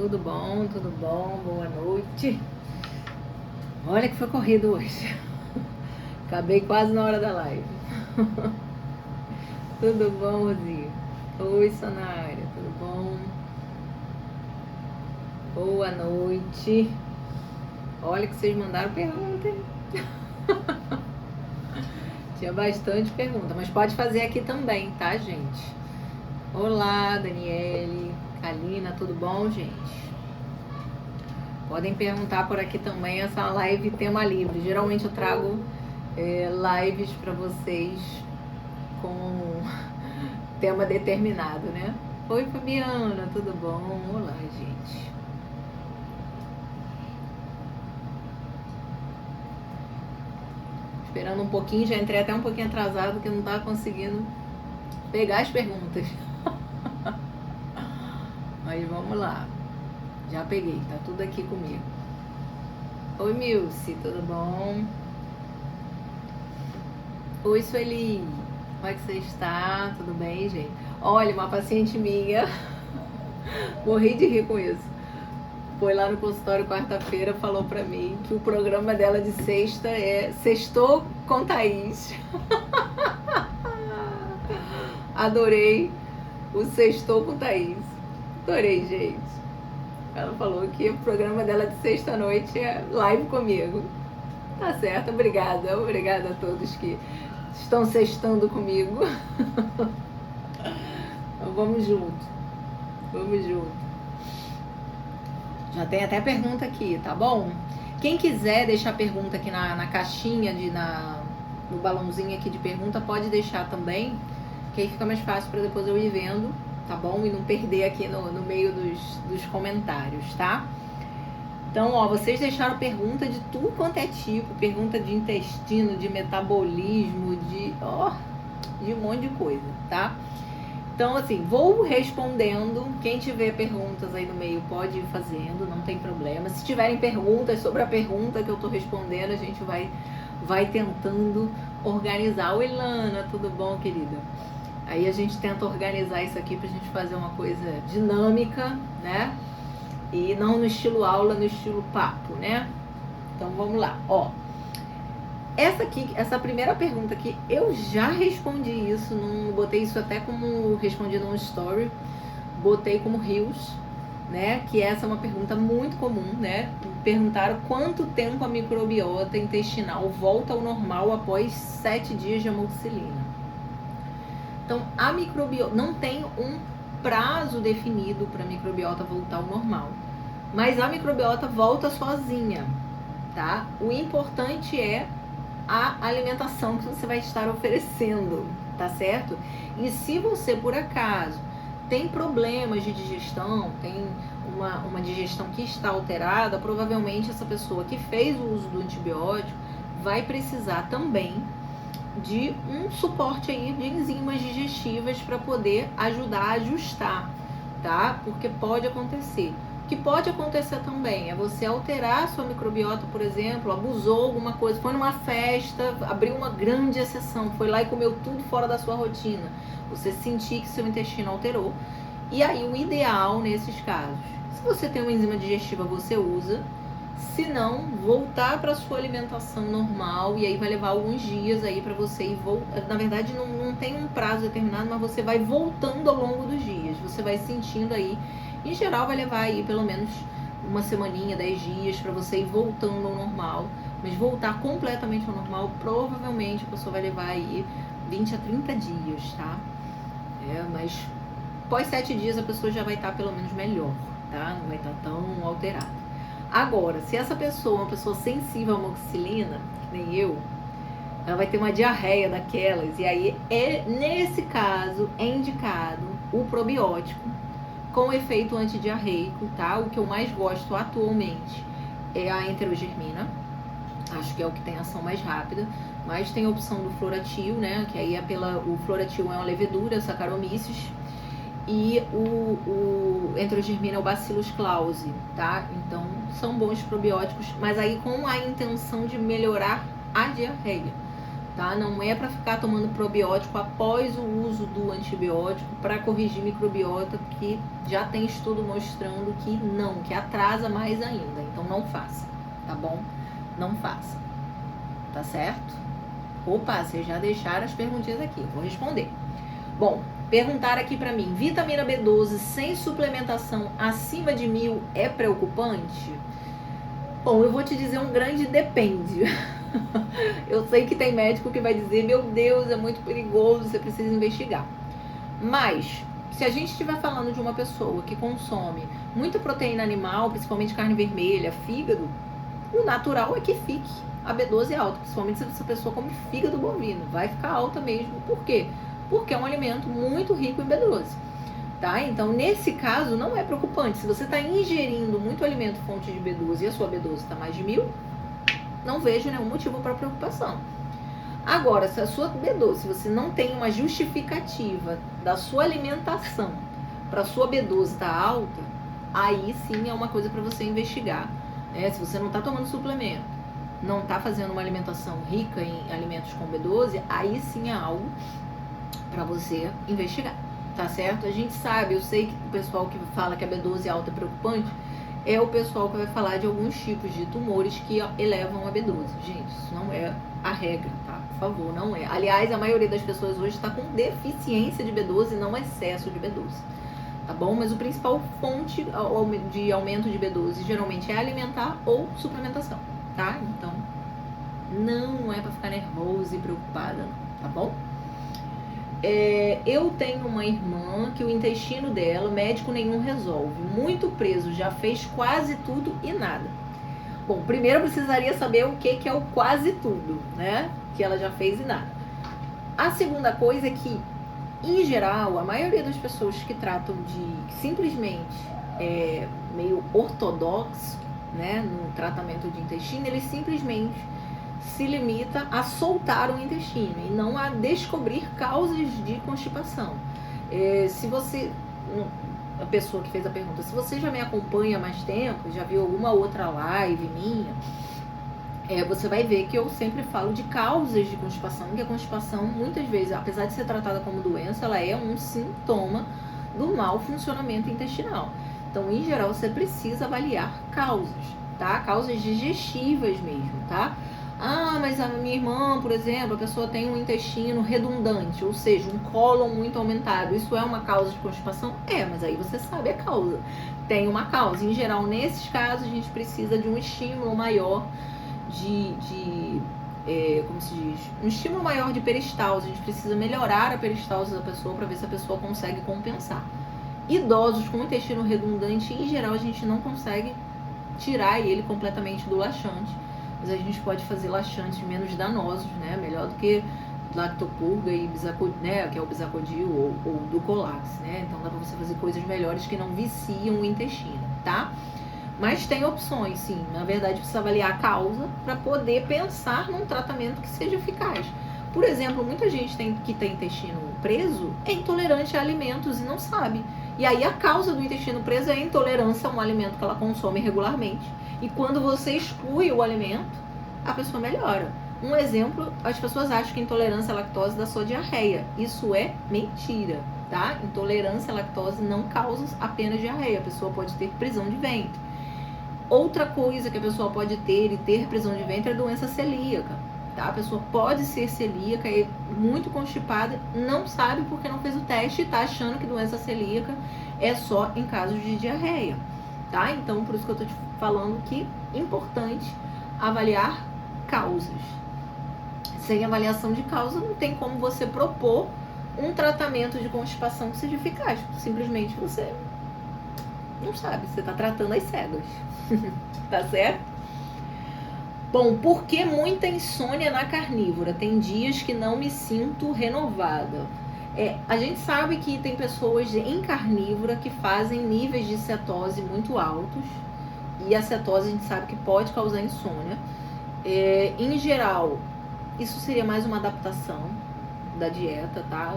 Tudo bom, boa noite. Olha que foi corrido hoje. Acabei quase na hora da live. Tudo bom, Rosi? Oi, Sonária, tudo bom? Boa noite. Olha que vocês mandaram pergunta, hein? Tinha bastante pergunta, mas pode fazer aqui também, tá, gente? Olá, Daniele, Kalina, tudo bom, gente? Podem perguntar por aqui também, essa live tema livre. Geralmente eu trago lives para vocês com tema determinado, né? Oi, Fabiana, tudo bom? Olá, gente. Esperando um pouquinho, já entrei até um pouquinho atrasado, porque eu não estava conseguindo pegar as perguntas. Mas vamos lá. Já peguei, tá tudo aqui comigo. Oi, Milce, tudo bom? Oi, Sueli, como é que você está? Tudo bem, gente? Olha, uma paciente minha, morri de rir com isso. Foi lá no consultório quarta-feira, falou pra mim que o programa dela de sexta é Sextou com Thaís. Adorei o Sextou com Thaís. Adorei, gente. Ela falou que o programa dela de sexta-noite é live comigo. Tá certo, obrigada. Obrigada a todos que estão sextando comigo. Então, vamos junto. Vamos junto. Já tem até pergunta aqui, tá bom? Quem quiser deixar pergunta aqui na caixinha, no balãozinho aqui de pergunta, pode deixar também, que aí fica mais fácil para depois eu ir vendo, tá bom? E não perder aqui no meio dos comentários, tá? Então, ó, vocês deixaram pergunta de tudo quanto é tipo, pergunta de intestino, de metabolismo, de um monte de coisa, tá? Então, assim, vou respondendo. Quem tiver perguntas aí no meio pode ir fazendo, não tem problema. Se tiverem perguntas sobre a pergunta que eu tô respondendo, a gente vai tentando organizar. Oi, Lana, tudo bom, querida? Aí a gente tenta organizar isso aqui pra gente fazer uma coisa dinâmica, né? E não no estilo aula, no estilo papo, né? Então, vamos lá, ó. Essa primeira pergunta aqui, eu já respondi isso, botei isso até como respondi num story, botei como reels, né? Que essa é uma pergunta muito comum, né? Perguntaram quanto tempo a microbiota intestinal volta ao normal após 7 dias de amoxicilina. Então, a microbiota não tem um prazo definido para a microbiota voltar ao normal, mas a microbiota volta sozinha, tá? O importante é a alimentação que você vai estar oferecendo, tá certo? E se você, por acaso, tem problemas de digestão, tem uma digestão que está alterada, provavelmente essa pessoa que fez o uso do antibiótico vai precisar também de um suporte aí de enzimas digestivas para poder ajudar a ajustar, tá? Porque pode acontecer. O que pode acontecer também é você alterar a sua microbiota, por exemplo, abusou alguma coisa, foi numa festa, abriu uma grande exceção, foi lá e comeu tudo fora da sua rotina. Você sentir que seu intestino alterou. E aí o ideal nesses casos, se você tem uma enzima digestiva, você usa. Se não, voltar para sua alimentação normal, e aí vai levar alguns dias aí para você ir voltar. Na verdade, não tem um prazo determinado, mas você vai voltando ao longo dos dias. Você vai sentindo aí. Em geral, vai levar aí pelo menos uma semaninha, 10 dias para você ir voltando ao normal. Mas voltar completamente ao normal, provavelmente a pessoa vai levar aí 20 a 30 dias, tá? Mas após 7 dias a pessoa já vai estar pelo menos melhor, tá? Não vai estar tão alterada. Agora, se essa pessoa é uma pessoa sensível à amoxicilina, que nem eu, ela vai ter uma diarreia daquelas, e aí, nesse caso, é indicado o probiótico com efeito antidiarreico, tá? O que eu mais gosto atualmente é a enterogermina, acho que é o que tem ação mais rápida, mas tem a opção do Floratil, né? Que aí o Floratil é uma levedura, Saccharomyces, e o enterogermina é o Bacillus clausi, tá? Então, são bons probióticos, mas aí com a intenção de melhorar a diarreia, tá? Não é para ficar tomando probiótico após o uso do antibiótico para corrigir microbiota, que já tem estudo mostrando que não, que atrasa mais ainda. Então não faça, tá bom? Não faça, tá certo? Opa, vocês já deixaram as perguntinhas aqui, vou responder. Bom, perguntaram aqui para mim, vitamina B12 sem suplementação acima de 1.000 é preocupante? Bom, eu vou te dizer um grande depende. Eu sei que tem médico que vai dizer, meu Deus, é muito perigoso, você precisa investigar. Mas, se a gente estiver falando de uma pessoa que consome muita proteína animal, principalmente carne vermelha, fígado, o natural é que fique a B12 alta, principalmente se essa pessoa come fígado bovino, vai ficar alta mesmo. Por quê? Porque é um alimento muito rico em B12. Tá? Então, nesse caso, não é preocupante. Se você está ingerindo muito alimento fonte de B12 e a sua B12 está mais de 1.000, não vejo nenhum motivo para preocupação. Agora, se a sua B12, se você não tem uma justificativa da sua alimentação para a sua B12 estar alta, aí sim é uma coisa para você investigar. Se você não está tomando suplemento, não está fazendo uma alimentação rica em alimentos com B12, aí sim é algo para você investigar. Tá certo? A gente sabe, eu sei que o pessoal que fala que a B12 alta é preocupante é o pessoal que vai falar de alguns tipos de tumores que elevam a B12. Gente, isso não é a regra, tá? Por favor, não é. Aliás, a maioria das pessoas hoje está com deficiência de B12 e não excesso de B12. Tá bom? Mas o principal fonte de aumento de B12 geralmente é alimentar ou suplementação, tá? Então, não é para ficar nervosa e preocupada, tá bom? Eu tenho uma irmã que o intestino dela, médico nenhum resolve, muito preso, já fez quase tudo e nada. Bom, primeiro eu precisaria saber o que é o quase tudo, né? Que ela já fez e nada. A segunda coisa é que, em geral, a maioria das pessoas que tratam de simplesmente meio ortodoxo, né, no tratamento de intestino, eles simplesmente se limita a soltar o intestino e não a descobrir causas de constipação. Se você, a pessoa que fez a pergunta, se você já me acompanha há mais tempo, já viu alguma outra live minha, você vai ver que eu sempre falo de causas de constipação, que a constipação, muitas vezes, apesar de ser tratada como doença, ela é um sintoma do mau funcionamento intestinal. Então, em geral, você precisa avaliar causas, tá? Causas digestivas mesmo, tá? Ah, mas a minha irmã, por exemplo, a pessoa tem um intestino redundante, ou seja, um cólon muito aumentado. Isso é uma causa de constipação? Mas aí você sabe a causa. Tem uma causa. Em geral, nesses casos, a gente precisa de um estímulo maior como se diz? Um estímulo maior de peristalse. A gente precisa melhorar a peristalse da pessoa para ver se a pessoa consegue compensar. Idosos com intestino redundante, em geral, a gente não consegue tirar ele completamente do laxante. Mas a gente pode fazer laxantes menos danosos, né? Melhor do que lactopurga e né? Que é o Bizacodil ou Dulcolax, né? Então dá pra você fazer coisas melhores que não viciam o intestino, tá? Mas tem opções, sim. Na verdade, precisa avaliar a causa para poder pensar num tratamento que seja eficaz. Por exemplo, muita gente que tem intestino preso é intolerante a alimentos e não sabe. E aí a causa do intestino preso é a intolerância a um alimento que ela consome regularmente. E quando você exclui o alimento, a pessoa melhora. Um exemplo, as pessoas acham que intolerância à lactose dá só diarreia. Isso é mentira, tá? Intolerância à lactose não causa apenas diarreia. A pessoa pode ter prisão de ventre. Outra coisa que a pessoa pode ter e ter prisão de ventre é doença celíaca, tá? A pessoa pode ser celíaca, é muito constipada, não sabe porque não fez o teste e tá achando que doença celíaca é só em casos de diarreia, tá? Então, por isso que eu tô te falando que é importante avaliar causas. Sem avaliação de causa, não tem como você propor um tratamento de constipação que seja eficaz. Simplesmente você não sabe, você tá tratando as cegas. Tá certo? Bom, por que muita insônia na carnívora? Tem dias que não me sinto renovada. A gente sabe que tem pessoas em carnívora que fazem níveis de cetose muito altos. E a cetose a gente sabe que pode causar insônia. Em geral, isso seria mais uma adaptação da dieta, tá?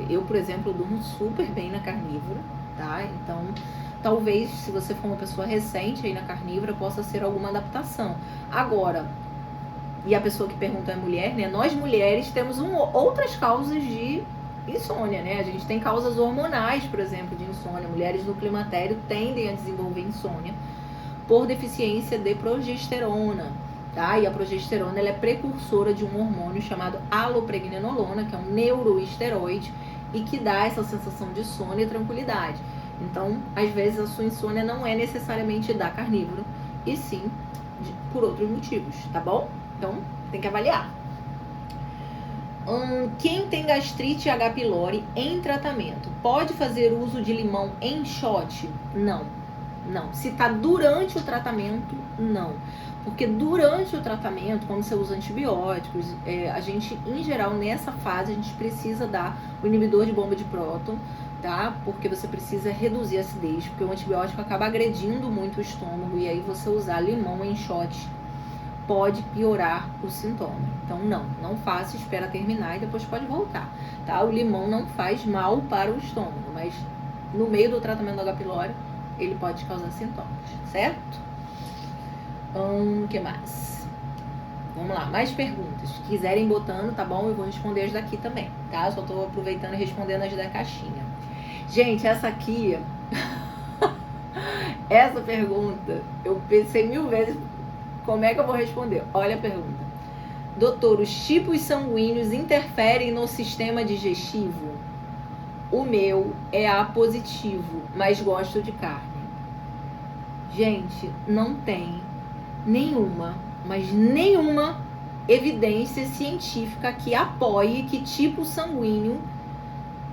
Eu, por exemplo, durmo super bem na carnívora, tá? Então, talvez, se você for uma pessoa recente aí na carnívora, possa ser alguma adaptação. Agora, e a pessoa que perguntou é mulher, né? Nós mulheres temos outras causas de insônia, né? A gente tem causas hormonais, por exemplo, de insônia. Mulheres no climatério tendem a desenvolver insônia por deficiência de progesterona, tá? E a progesterona, ela é precursora de um hormônio chamado alopregnenolona, que é um neuroesteroide e que dá essa sensação de sono e tranquilidade. Então, às vezes a sua insônia não é necessariamente da carnívoro, e sim por outros motivos, tá bom? Então, tem que avaliar. Quem tem gastrite H. pylori em tratamento, pode fazer uso de limão em shot? Não. Se tá durante o tratamento, não. Porque durante o tratamento, quando você usa antibióticos, a gente, em geral, nessa fase, a gente precisa dar o inibidor de bomba de próton, tá? Porque você precisa reduzir a acidez, porque o antibiótico acaba agredindo muito o estômago, e aí você usar limão em shot pode piorar o sintoma. Então não faça, espera terminar e depois pode voltar, tá? O limão não faz mal para o estômago, mas no meio do tratamento do H. pylori, ele pode causar sintomas, certo? Que mais? Vamos lá, mais perguntas. Se quiserem botando, tá bom? Eu vou responder as daqui também, tá? Só tô aproveitando e respondendo as da caixinha. Gente, essa aqui, essa pergunta, eu pensei 1000 vezes como é que eu vou responder. Olha a pergunta. Doutor, os tipos sanguíneos interferem no sistema digestivo? O meu é A positivo, mas gosto de carne. Gente, não tem nenhuma evidência científica que apoie que tipo sanguíneo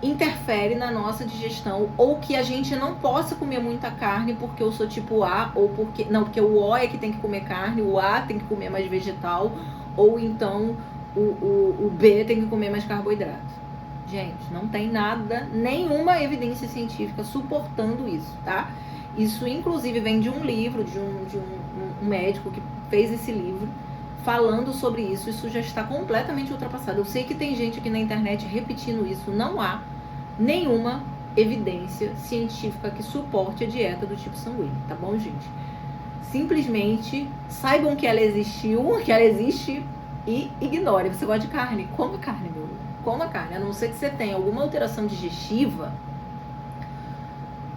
interfere na nossa digestão, ou que a gente não possa comer muita carne porque eu sou tipo A, ou porque o O é que tem que comer carne, o A tem que comer mais vegetal, ou então o B tem que comer mais carboidrato. Gente, não tem nada, nenhuma evidência científica suportando isso, tá? Isso inclusive vem de um livro, de um médico que fez esse livro falando sobre isso. Isso já está completamente ultrapassado. Eu sei que tem gente aqui na internet repetindo isso. Não há nenhuma evidência científica que suporte a dieta do tipo sanguíneo, tá bom, gente? Simplesmente saibam que ela existiu, que ela existe, e ignore. Você gosta de carne? Coma carne, meu amor. Coma carne. A não ser que você tenha alguma alteração digestiva,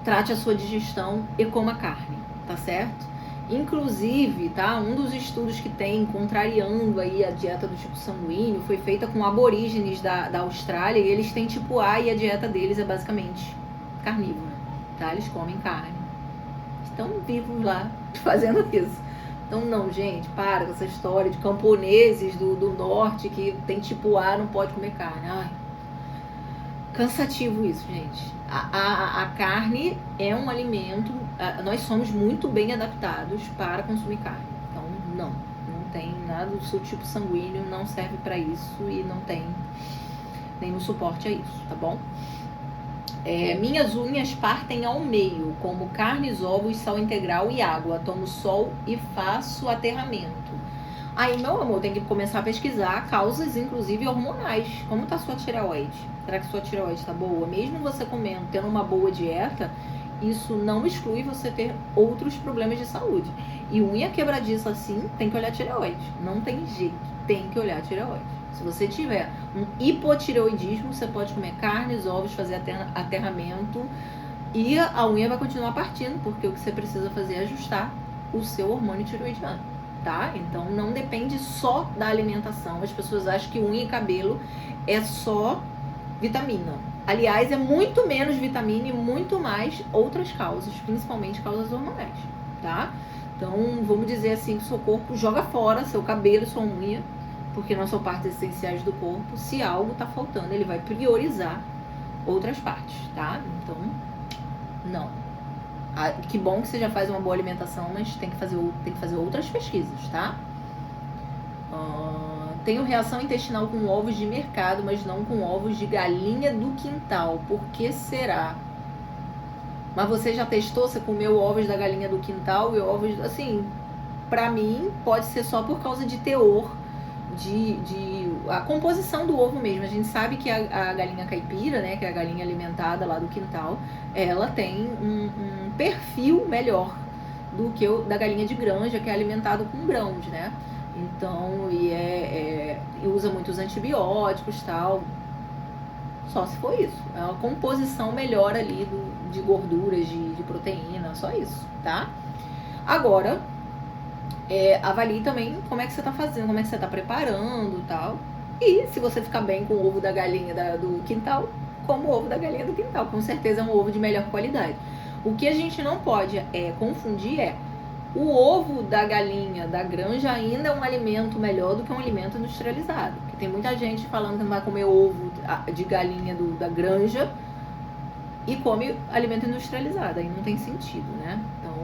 trate a sua digestão e coma carne, tá certo? Inclusive, tá? Um dos estudos que tem contrariando aí a dieta do tipo sanguíneo foi feita com aborígenes da Austrália, e eles têm tipo A e a dieta deles é basicamente carnívora, tá? Eles comem carne. Estão vivos lá fazendo isso. Então não, gente, para com essa história de camponeses do norte que tem tipo A, não pode comer carne. Ai, cansativo isso, gente. A carne é um alimento, nós somos muito bem adaptados para consumir carne. Então, não tem nada, o seu tipo sanguíneo não serve para isso e não tem nenhum suporte a isso, tá bom? Minhas unhas partem ao meio, como carnes, ovos, sal integral e água. Tomo sol e faço aterramento. Aí, meu amor, tem que começar a pesquisar causas, inclusive hormonais. Como tá sua tireoide? Será que sua tireoide tá boa? Mesmo você comendo, tendo uma boa dieta, isso não exclui você ter outros problemas de saúde. E unha quebradiça assim, tem que olhar a tireoide. Não tem jeito, tem que olhar a tireoide. Se você tiver um hipotireoidismo, você pode comer carnes, ovos, fazer aterramento e a unha vai continuar partindo, porque o que você precisa fazer é ajustar o seu hormônio tireoidiano. Tá? Então não depende só da alimentação. As pessoas acham que unha e cabelo é só vitamina. Aliás, é muito menos vitamina e muito mais outras causas, principalmente causas hormonais, tá? Então, vamos dizer assim, que o seu corpo joga fora seu cabelo e sua unha, porque não são partes essenciais do corpo. Se algo tá faltando, ele vai priorizar outras partes, tá? Então, não. Que bom que você já faz uma boa alimentação, mas tem que fazer outras pesquisas, tá? Tenho reação intestinal com ovos de mercado, mas não com ovos de galinha do quintal. Por que será? Mas você já testou? Você comeu ovos da galinha do quintal e ovos... Assim, pra mim, pode ser só por causa de teor, a composição do ovo mesmo. A gente sabe que a galinha caipira, né, que é a galinha alimentada lá do quintal, ela tem um perfil melhor do que o da galinha de granja, que é alimentado com grãos, né? Então, e usa muitos antibióticos e tal. Só se for isso. É uma composição melhor ali de gorduras, de proteína, só isso, tá? Agora, avalie também como é que você tá fazendo, como é que você tá preparando e tal. E se você ficar bem com o ovo da galinha do quintal, como o ovo da galinha do quintal. Com certeza é um ovo de melhor qualidade. O que a gente não pode confundir o ovo da galinha da granja ainda é um alimento melhor do que um alimento industrializado. Porque tem muita gente falando que não vai comer ovo de galinha da granja e come alimento industrializado. Aí não tem sentido, né? Então,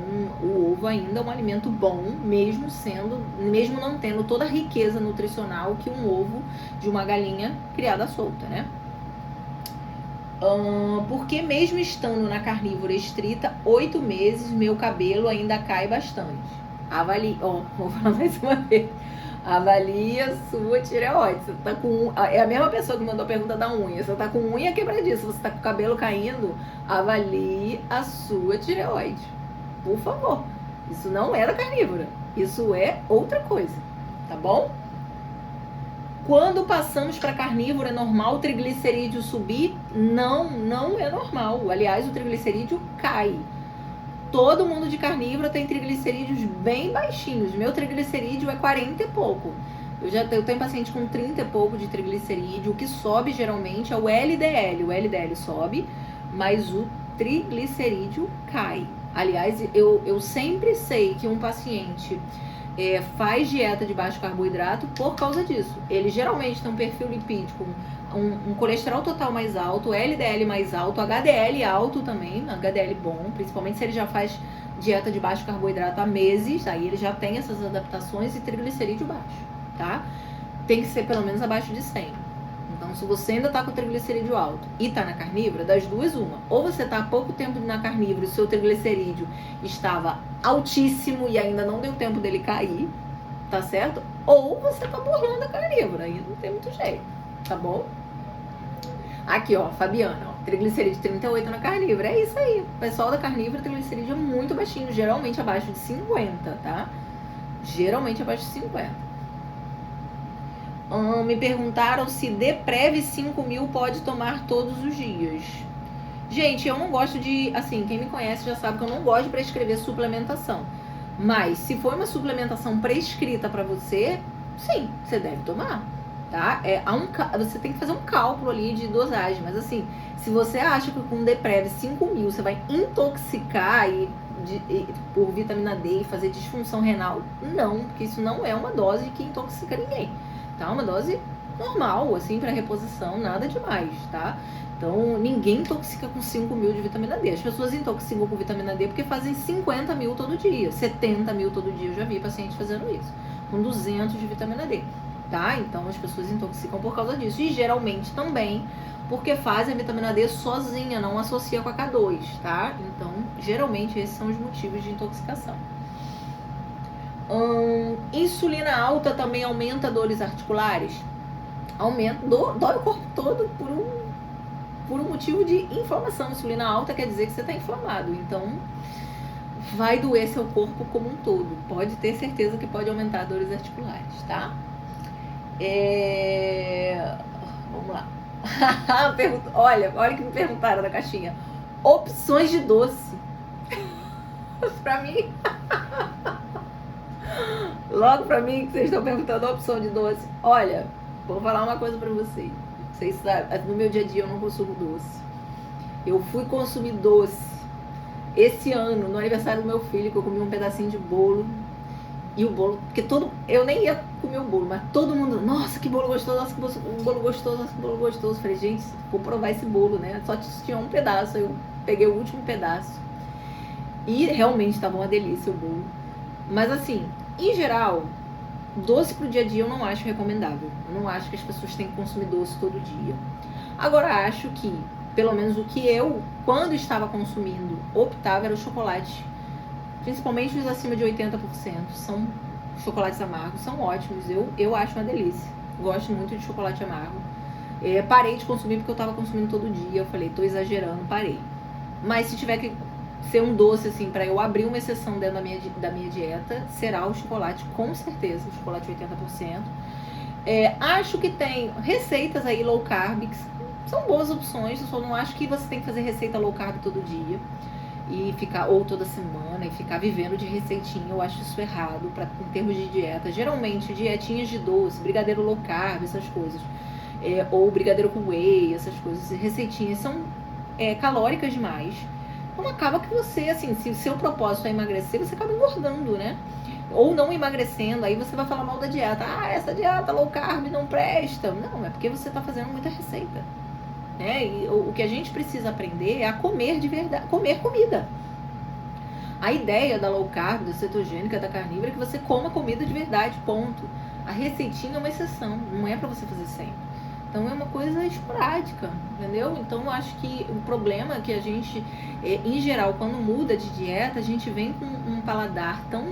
o ovo ainda é um alimento bom, mesmo não tendo toda a riqueza nutricional que um ovo de uma galinha criada solta, né? Porque mesmo estando na carnívora estrita, 8 meses, meu cabelo ainda cai bastante. Avalie, vou falar mais uma vez. Avalie a sua tireoide. Você tá é a mesma pessoa que mandou a pergunta da unha. Você tá com unha quebradiça, você tá com o cabelo caindo, avalie a sua tireoide. Por favor. Isso não é da carnívora. Isso é outra coisa. Tá bom? Quando passamos para carnívora, é normal o triglicerídeo subir? Não é normal. Aliás, o triglicerídeo cai. Todo mundo de carnívora tem triglicerídeos bem baixinhos. Meu triglicerídeo é 40 e pouco. Eu tenho paciente com 30 e pouco de triglicerídeo. O que sobe geralmente é o LDL. O LDL sobe, mas o triglicerídeo cai. Aliás, eu sempre sei que um paciente faz dieta de baixo carboidrato por causa disso. Ele geralmente tem um perfil lipídico, um colesterol total mais alto, LDL mais alto, HDL alto também, HDL bom, principalmente se ele já faz dieta de baixo carboidrato há meses, aí ele já tem essas adaptações e triglicerídeo baixo, tá? Tem que ser pelo menos abaixo de 100. Então, se você ainda tá com o triglicerídeo alto e tá na carnívora, das duas uma. Ou você tá há pouco tempo na carnívora e o seu triglicerídeo estava altíssimo e ainda não deu tempo dele cair, tá certo? Ou você tá burlando a carnívora, aí não tem muito jeito, tá bom? Aqui, Fabiana, triglicerídeo 38 na carnívora, é isso aí. O pessoal da carnívora, triglicerídeo é muito baixinho, geralmente abaixo de 50, tá? Geralmente abaixo de 50. Me perguntaram se Deprev 5.000 pode tomar todos os dias. Gente, eu não gosto de... Assim, quem me conhece já sabe que eu não gosto de prescrever suplementação. Mas, se for uma suplementação prescrita pra você, sim, você deve tomar, tá? Você tem que fazer um cálculo ali de dosagem. Mas, assim, se você acha que com Deprev 5.000 você vai intoxicar por vitamina D e fazer disfunção renal, não, porque isso não é uma dose que intoxica ninguém. Tá? Uma dose normal, assim, para reposição, nada demais, tá? Então, ninguém intoxica com 5.000 de vitamina D. As pessoas intoxicam com vitamina D porque fazem 50.000 todo dia, 70.000 todo dia. Eu já vi pacientes fazendo isso, com 200 de vitamina D, tá? Então, as pessoas intoxicam por causa disso. E, geralmente, também porque fazem a vitamina D sozinha, não associa com a K2, tá? Então, geralmente, esses são os motivos de intoxicação. Insulina alta também aumenta dores articulares? Aumenta, dói o corpo todo por um motivo de inflamação. Insulina alta quer dizer que você está inflamado, então vai doer seu corpo como um todo. Pode ter certeza que pode aumentar dores articulares, tá? Vamos lá. Olha que me perguntaram na caixinha. Opções de doce. Pra mim... Logo pra mim que vocês estão perguntando a opção de doce. Olha, vou falar uma coisa pra vocês. Vocês sabem, no meu dia a dia eu não consumo doce. Eu fui consumir doce esse ano, no aniversário do meu filho, que eu comi um pedacinho de bolo. E o bolo, porque eu nem ia comer o bolo, mas todo mundo, nossa, que bolo gostoso, nossa, que bolo gostoso, nossa, que bolo gostoso. Eu falei, gente, vou provar esse bolo, né? Só tinha um pedaço, eu peguei o último pedaço. E realmente estava uma delícia o bolo. Mas assim, em geral, doce pro dia a dia eu não acho recomendável. Eu não acho que as pessoas têm que consumir doce todo dia. Agora, acho que, pelo menos o que eu, quando estava consumindo, optava era o chocolate. Principalmente os acima de 80%. São chocolates amargos, são ótimos. Eu acho uma delícia. Gosto muito de chocolate amargo. Parei de consumir porque eu estava consumindo todo dia. Eu falei, tô exagerando, parei. Mas se tiver que ser um doce, assim, para eu abrir uma exceção dentro da minha dieta, será o chocolate, com certeza, o chocolate 80%. Acho que tem receitas aí low carb, que são boas opções, eu só não acho que você tem que fazer receita low carb todo dia, e ficar, ou toda semana, e ficar vivendo de receitinha. Eu acho isso errado, em termos de dieta. Geralmente, dietinhas de doce, brigadeiro low carb, essas coisas, ou brigadeiro com whey, essas coisas, receitinhas são calóricas demais. Então acaba que você, assim, se o seu propósito é emagrecer, você acaba engordando, né? Ou não emagrecendo, aí você vai falar mal da dieta. Essa dieta low carb não presta. Não, é porque você está fazendo muita receita, né? E o que a gente precisa aprender é a comer de verdade, comer comida. A ideia da low carb, da cetogênica, da carnívora é que você coma comida de verdade, ponto. A receitinha é uma exceção, não é para você fazer sempre. Então é uma coisa esporádica, entendeu? Então eu acho que o problema é que a gente, em geral, quando muda de dieta, a gente vem com um paladar tão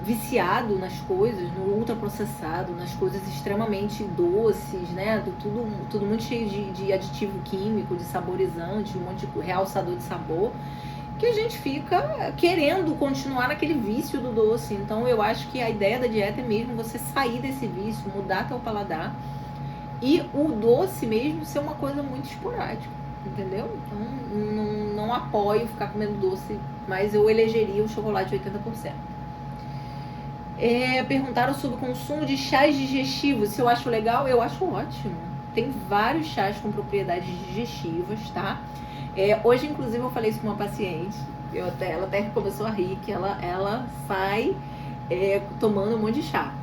viciado nas coisas, no ultraprocessado, nas coisas extremamente doces, né? Tudo muito cheio de aditivo químico, de saborizante, um monte de realçador de sabor, que a gente fica querendo continuar naquele vício do doce. Então eu acho que a ideia da dieta é mesmo você sair desse vício, mudar teu paladar, e o doce mesmo ser uma coisa muito esporádica, entendeu? Então não apoio ficar comendo doce, mas eu elegeria o chocolate 80%. Perguntaram sobre o consumo de chás digestivos. Se eu acho legal, eu acho ótimo. Tem vários chás com propriedades digestivas, tá? Hoje, inclusive, eu falei isso com uma paciente. Ela até começou a rir, que ela sai tomando um monte de chá,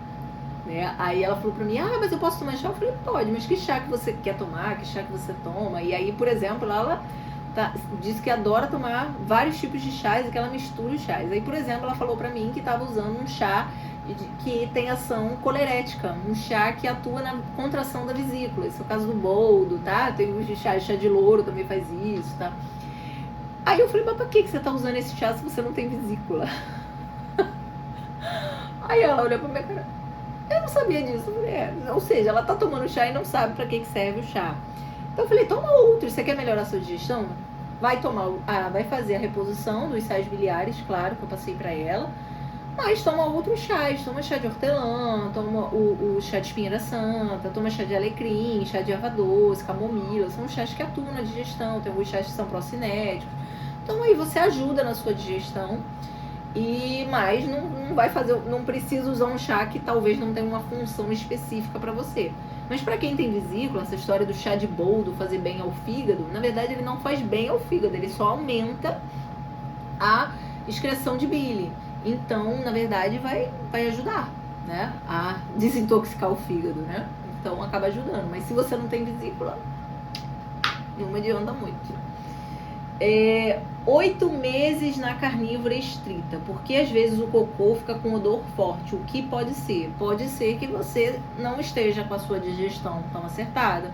né? Aí ela falou pra mim, mas eu posso tomar chá? Eu falei, pode, mas que chá que você quer tomar? Que chá que você toma? E aí, por exemplo, ela disse que adora tomar vários tipos de chás e que ela mistura os chás. Aí, por exemplo, ela falou pra mim que estava usando um chá que tem ação colerética, um chá que atua na contração da vesícula. Esse é o caso do boldo, tá? Tem os de chá de louro também faz isso, tá? Aí eu falei, mas pra que você tá usando esse chá se você não tem vesícula? Aí ela olhou pra minha cara, eu não sabia disso. Eu falei, ou seja, ela tá tomando chá e não sabe pra que serve o chá. Então eu falei, toma outro, você quer melhorar a sua digestão? Vai fazer a reposição dos sais biliares, claro, que eu passei pra ela, mas toma outros chás, toma chá de hortelã, toma o chá de espinheira santa, toma chá de alecrim, chá de erva doce, camomila, são chás que atuam na digestão, tem alguns chás que são procinéticos. Então aí você ajuda na sua digestão, mas não vai fazer, não precisa usar um chá que talvez não tenha uma função específica para você. Mas para quem tem vesícula, essa história do chá de boldo fazer bem ao fígado, na verdade ele não faz bem ao fígado, ele só aumenta a excreção de bile. Então, na verdade, vai ajudar, né, a desintoxicar o fígado, né? Então acaba ajudando. Mas se você não tem vesícula, não adianta muito. 8 meses na carnívora estrita, porque às vezes o cocô fica com odor forte. O que pode ser? Pode ser que você não esteja com a sua digestão tão acertada.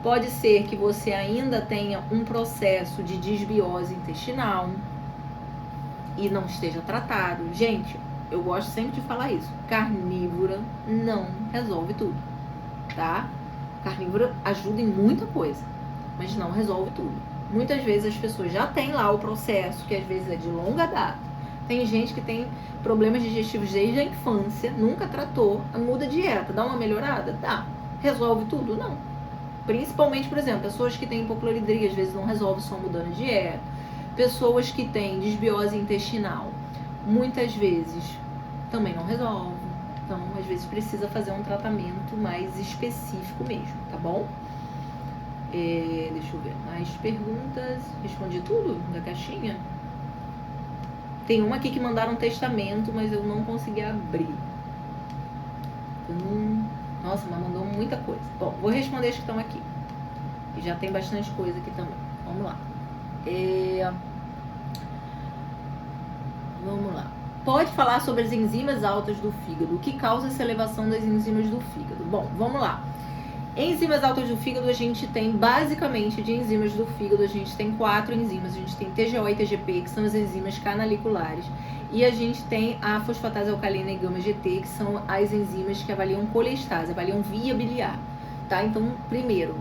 Pode ser que você ainda tenha um processo de desbiose intestinal e não esteja tratado. Gente, eu gosto sempre de falar isso. Carnívora não resolve tudo, tá? Carnívora ajuda em muita coisa, mas não resolve tudo. Muitas vezes as pessoas já têm lá o processo, que às vezes é de longa data. Tem gente que tem problemas digestivos desde a infância, nunca tratou, muda a dieta, dá uma melhorada? Dá. Resolve tudo? Não. Principalmente, por exemplo, pessoas que têm hipocloridria, às vezes não resolve só mudando a dieta. Pessoas que têm desbiose intestinal, muitas vezes também não resolve. Então, às vezes precisa fazer um tratamento mais específico mesmo, tá bom? Deixa eu ver, mais perguntas. Respondi tudo da caixinha? Tem uma aqui que mandaram um testamento, mas eu não consegui abrir. Nossa, mas mandou muita coisa. Bom, vou responder as que estão aqui. E já tem bastante coisa aqui também. Vamos lá. Vamos lá. Pode falar sobre as enzimas altas do fígado. O que causa essa elevação das enzimas do fígado? Bom, vamos lá. Enzimas altas do fígado, a gente tem basicamente de enzimas do fígado, a gente tem 4 enzimas. A gente tem TGO e TGP, que são as enzimas canaliculares. E a gente tem a fosfatase alcalina e gama-GT, que são as enzimas que avaliam colestase, avaliam via biliar. Tá? Então, primeiro,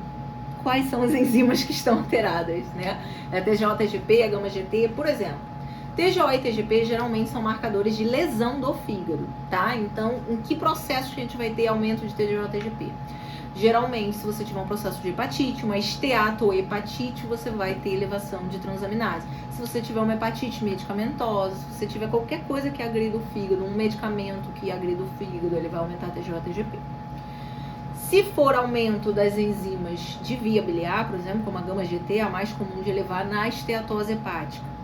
quais são as enzimas que estão alteradas, né? A TGO-TGP, a gama-GT, por exemplo. TGO e TGP geralmente são marcadores de lesão do fígado, tá? Então, em que processo que a gente vai ter aumento de TGO e TGP? Geralmente, se você tiver um processo de hepatite, uma esteatohepatite, você vai ter elevação de transaminase. Se você tiver uma hepatite medicamentosa, se você tiver qualquer coisa que agrida o fígado, um medicamento que agrida o fígado, ele vai aumentar a TGO e TGP. Se for aumento das enzimas de via biliar, por exemplo, como a gama-GT, é a mais comum de elevar na esteatose hepática.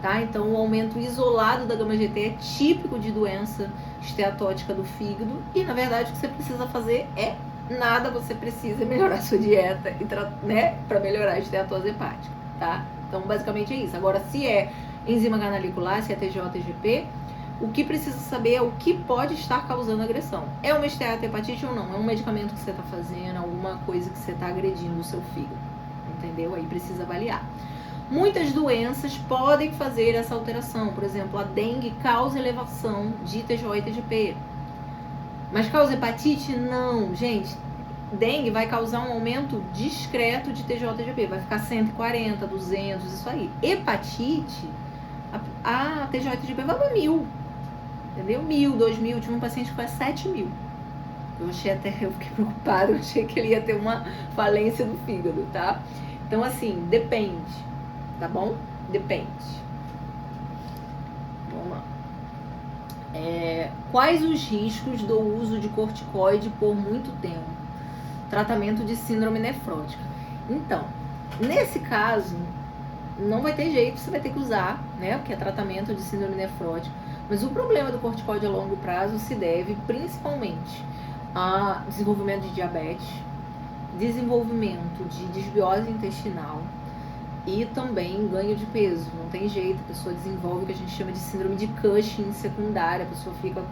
Tá? Então, o aumento isolado da gama-GT é típico de doença esteatótica do fígado e, na verdade, o que você precisa fazer é nada, você precisa melhorar a sua dieta, né, para melhorar a esteatose hepática, tá? Então, basicamente é isso. Agora, se é enzima canalicular, se é TGO, TGP, o que precisa saber é o que pode estar causando agressão. É uma esteatohepatite ou não? É um medicamento que você está fazendo, alguma coisa que você está agredindo o seu fígado, entendeu? Aí precisa avaliar. Muitas doenças podem fazer essa alteração. Por exemplo, a dengue causa elevação de TGO e TGP. Mas causa hepatite? Não, gente. Dengue vai causar um aumento discreto de TGO e TGP. Vai ficar 140, 200, isso aí. Hepatite, a TGO e TGP vai para 1000. Entendeu? 1000, 2000. Tive um paciente que foi a 7000. Eu fiquei preocupada. Eu achei que ele ia ter uma falência do fígado, tá? Então, assim, depende. Tá bom? Depende. Vamos lá. Quais os riscos do uso de corticoide por muito tempo? Tratamento de síndrome nefrótica. Então, nesse caso, não vai ter jeito, você vai ter que usar, né? Porque é tratamento de síndrome nefrótica. Mas o problema do corticoide a longo prazo se deve principalmente a desenvolvimento de diabetes, desenvolvimento de desbiose intestinal, e também ganho de peso. Não tem jeito, a pessoa desenvolve o que a gente chama de síndrome de Cushing secundária, a pessoa fica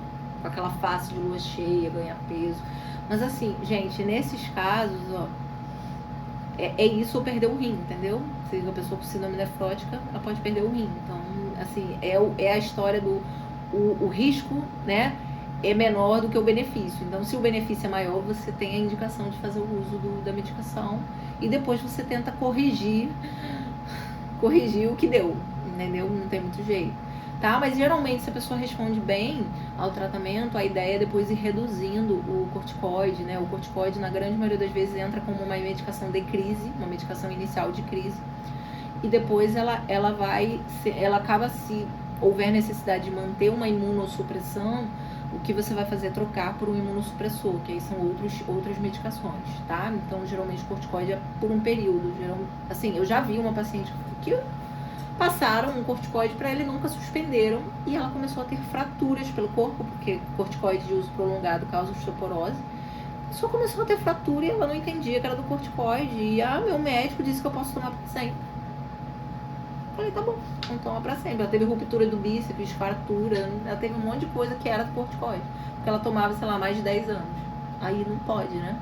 com aquela face de lua cheia, ganha peso. Mas assim, gente, nesses casos, ó, é isso ou perder o rim, entendeu? Se a pessoa com síndrome nefrótica, ela pode perder o rim. Então, assim, é a história do o risco, né, é menor do que o benefício. Então, se o benefício é maior, você tem a indicação de fazer o uso da medicação e depois você tenta corrigir o que deu, entendeu? Não tem muito jeito, tá? Mas geralmente, se a pessoa responde bem ao tratamento, a ideia é depois ir reduzindo o corticoide, né? O corticoide, na grande maioria das vezes, entra como uma medicação de crise, uma medicação inicial de crise, e depois ela acaba, se houver necessidade de manter uma imunossupressão, o que você vai fazer é trocar por um imunossupressor, que aí são outras medicações, tá? Então, geralmente, o corticoide é por um período. Assim, eu já vi uma paciente que passaram um corticoide para ela e nunca suspenderam, e ela começou a ter fraturas pelo corpo, porque corticoide de uso prolongado causa osteoporose. Só começou a ter fratura e ela não entendia que era do corticoide. E meu médico disse que eu posso tomar para sempre. Falei, tá bom, então toma pra sempre. Ela teve ruptura do bíceps, fratura, ela teve um monte de coisa que era do corticoide. Porque ela tomava, sei lá, mais de 10 anos. Aí não pode, né?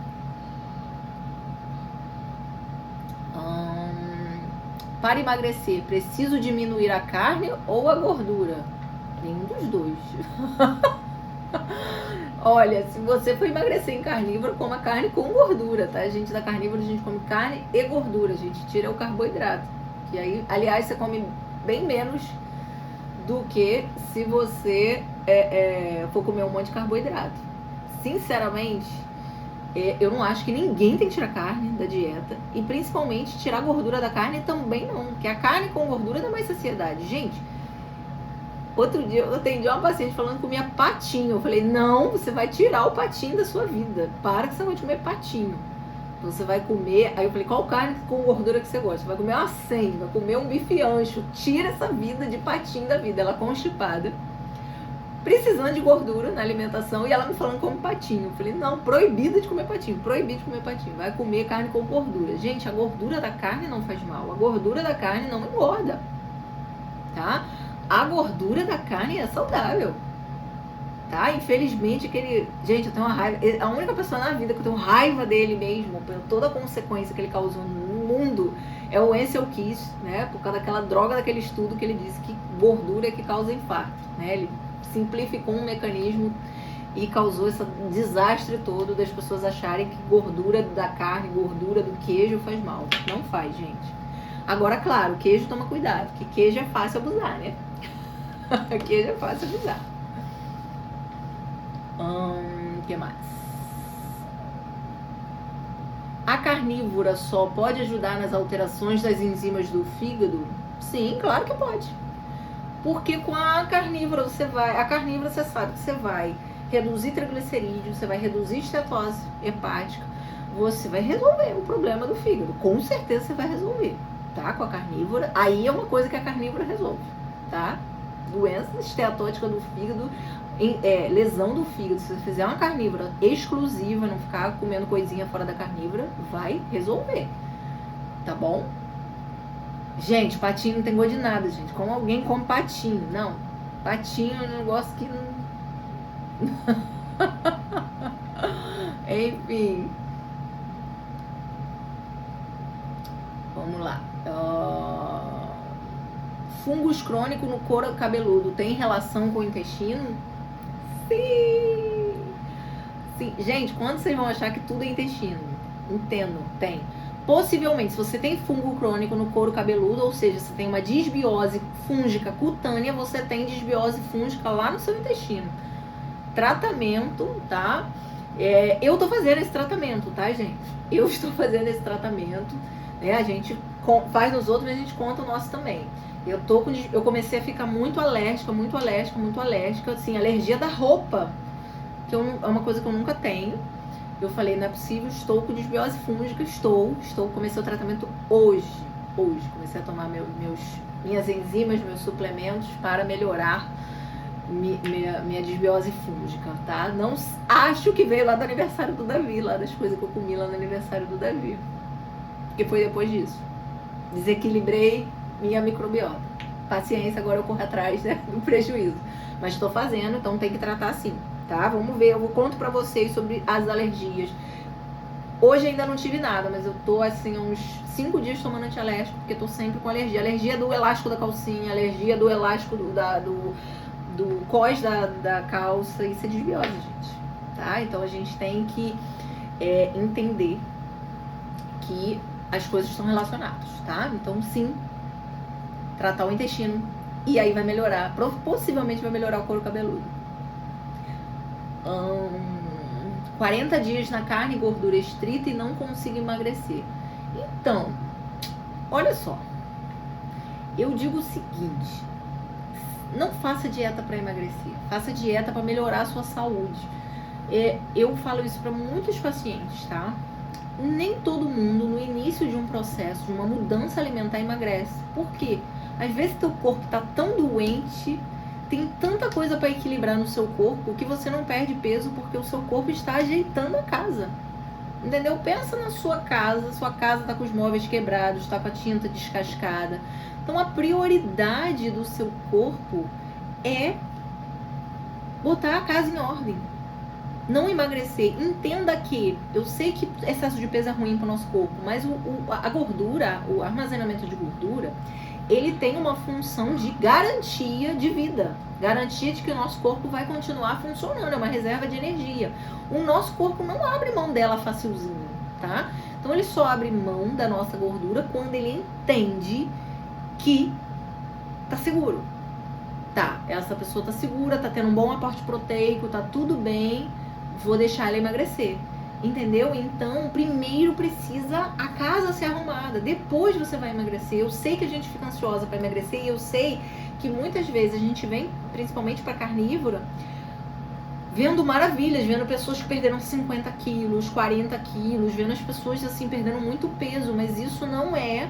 Para emagrecer, preciso diminuir a carne ou a gordura? Nenhum dos dois. Olha, se você for emagrecer em carnívoro, coma carne com gordura, tá? A gente da carnívoro, a gente come carne e gordura. A gente tira o carboidrato. E aí, aliás, você come bem menos do que se você for comer um monte de carboidrato. Sinceramente, eu não acho que ninguém tem que tirar carne da dieta. E principalmente tirar gordura da carne também não. Porque a carne com gordura dá mais saciedade. Gente, outro dia eu atendi uma paciente falando que comia patinho. Eu falei, não, você vai tirar o patinho da sua vida. Para que você vai comer patinho. Você vai comer, aí eu falei, qual carne com gordura que você gosta? Você vai comer uma 100, vai comer um bife ancho, tira essa vida de patinho da vida, ela constipada, precisando de gordura na alimentação, e ela me falando como patinho. Eu falei, não, proibido de comer patinho, vai comer carne com gordura. Gente, a gordura da carne não faz mal, a gordura da carne não engorda, tá? A gordura da carne é saudável. Tá? Infelizmente, gente, eu tenho uma raiva. A única pessoa na vida que eu tenho raiva dele mesmo, por toda a consequência que ele causou no mundo, é o Ansel Keys, né? Por causa daquela droga daquele estudo que ele disse que gordura é que causa infarto, né? Ele simplificou um mecanismo e causou esse desastre todo das pessoas acharem que gordura da carne, gordura do queijo faz mal. Não faz, gente. Agora, claro, queijo toma cuidado, porque queijo é fácil abusar, né? Queijo é fácil abusar. Que mais? A carnívora só pode ajudar nas alterações das enzimas do fígado? Sim, claro que pode. Porque com a carnívora você sabe que você vai reduzir triglicerídeo, você vai reduzir estetose hepática, você vai resolver o problema do fígado. Com certeza você vai resolver, tá? Com a carnívora. Aí é uma coisa que a carnívora resolve, tá? Doença esteatótica do fígado, lesão do fígado. Se você fizer uma carnívora exclusiva, não ficar comendo coisinha fora da carnívora, vai resolver, tá bom? Gente, patinho não tem gosto de nada, gente. Como alguém come patinho? Não. Patinho é um negócio que não... Enfim. Vamos lá. Fungos crônicos no couro cabeludo tem relação com o intestino? Sim! Sim. Gente, quando vocês vão achar que tudo é intestino? Entendo, tem. Possivelmente, se você tem fungo crônico no couro cabeludo, ou seja, você tem uma disbiose fúngica cutânea, você tem disbiose fúngica lá no seu intestino. Tratamento, tá? Eu tô fazendo esse tratamento, tá, gente? Eu estou fazendo esse tratamento, né? A gente faz nos outros, mas a gente conta o nosso também. Eu comecei a ficar muito alérgica, assim, alergia da roupa, que é uma coisa que eu nunca tenho. Eu falei, não é possível, estou com disbiose fúngica, comecei o tratamento hoje. Comecei a tomar minhas enzimas, meus suplementos para melhorar minha disbiose fúngica, tá? Não acho que veio lá do aniversário do Davi, lá das coisas que eu comi lá no aniversário do Davi. Porque foi depois disso. Desequilibrei minha microbiota. Paciência, agora eu corro atrás, né, do prejuízo. Mas estou fazendo, então tem que tratar assim, tá? Vamos ver, eu conto pra vocês sobre as alergias. Hoje ainda não tive nada, mas eu tô assim uns 5 dias tomando antialérgico, porque tô sempre com alergia. Alergia do elástico da calcinha, alergia do elástico do cós da calça. Isso é desbiose, gente, tá? Então a gente tem que entender que as coisas estão relacionadas, tá? Então sim, tratar o intestino e aí vai melhorar, possivelmente vai melhorar o couro cabeludo. 40 dias na carne e gordura estrita e não consigo emagrecer. Então, olha só, eu digo o seguinte: não faça dieta para emagrecer, faça dieta para melhorar a sua saúde. Eu falo isso para muitos pacientes, tá? Nem todo mundo no início de um processo, de uma mudança alimentar, emagrece. Por quê? Às vezes teu corpo tá tão doente, tem tanta coisa para equilibrar no seu corpo, que você não perde peso porque o seu corpo está ajeitando a casa. Entendeu? Pensa na sua casa tá com os móveis quebrados, tá com a tinta descascada. Então a prioridade do seu corpo é botar a casa em ordem. Não emagrecer. Entenda que eu sei que excesso de peso é ruim para o nosso corpo, mas a gordura, o armazenamento de gordura, ele tem uma função de garantia de vida. Garantia de que o nosso corpo vai continuar funcionando, é uma reserva de energia. O nosso corpo não abre mão dela facilzinho, tá? Então ele só abre mão da nossa gordura quando ele entende que tá seguro. Tá, essa pessoa tá segura, tá tendo um bom aporte proteico, tá tudo bem, vou deixar ela emagrecer. Entendeu? Então, primeiro precisa a casa ser arrumada, depois você vai emagrecer. Eu sei que a gente fica ansiosa para emagrecer e eu sei que muitas vezes a gente vem, principalmente para carnívora, vendo maravilhas, vendo pessoas que perderam 50 quilos, 40 quilos, vendo as pessoas assim perdendo muito peso, mas isso não é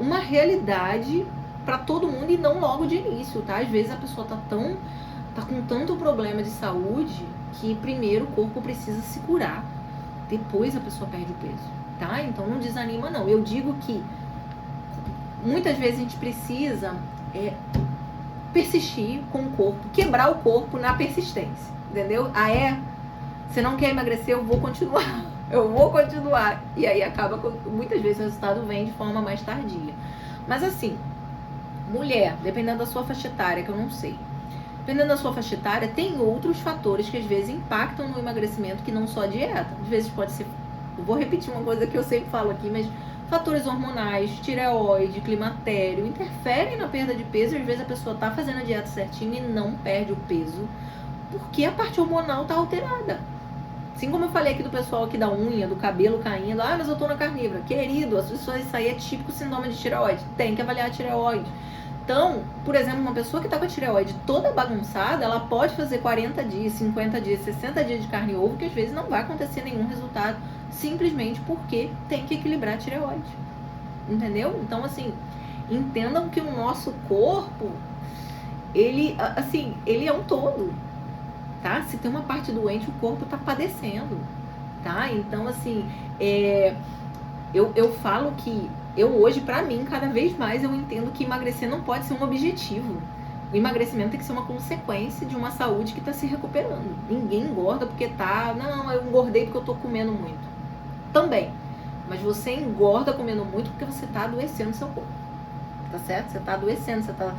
uma realidade para todo mundo e não logo de início, tá? Às vezes a pessoa tá com tanto problema de saúde que primeiro o corpo precisa se curar, depois a pessoa perde o peso, tá? Então não desanima não. Eu digo que muitas vezes a gente precisa persistir com o corpo, quebrar o corpo na persistência, entendeu? Você não quer emagrecer, eu vou continuar. E aí acaba, muitas vezes o resultado vem de forma mais tardia. Mas assim, mulher, dependendo da sua faixa etária, que eu não sei, dependendo da sua faixa etária, tem outros fatores que às vezes impactam no emagrecimento, que não só a dieta. Às vezes pode ser, eu vou repetir uma coisa que eu sempre falo aqui, mas fatores hormonais, tireoide, climatério, interferem na perda de peso, e às vezes a pessoa tá fazendo a dieta certinho e não perde o peso, porque a parte hormonal tá alterada. Assim como eu falei aqui do pessoal aqui da unha, do cabelo caindo, mas eu tô na carnívora. Querido, isso aí é típico síndrome de tireoide, tem que avaliar a tireoide. Então, por exemplo, uma pessoa que tá com a tireoide toda bagunçada, ela pode fazer 40 dias, 50 dias, 60 dias de carne e ovo, que às vezes não vai acontecer nenhum resultado, simplesmente porque tem que equilibrar a tireoide. Entendeu? Então, assim, entendam que o nosso corpo, ele é um todo, tá? Se tem uma parte doente, o corpo tá padecendo, tá? Então, assim, eu falo que eu hoje, pra mim, cada vez mais eu entendo que emagrecer não pode ser um objetivo. O emagrecimento tem que ser uma consequência de uma saúde que tá se recuperando. Ninguém engorda porque não, eu engordei porque eu tô comendo muito. Também. Mas você engorda comendo muito porque você tá adoecendo seu corpo. Tá certo? Você tá adoecendo, você tá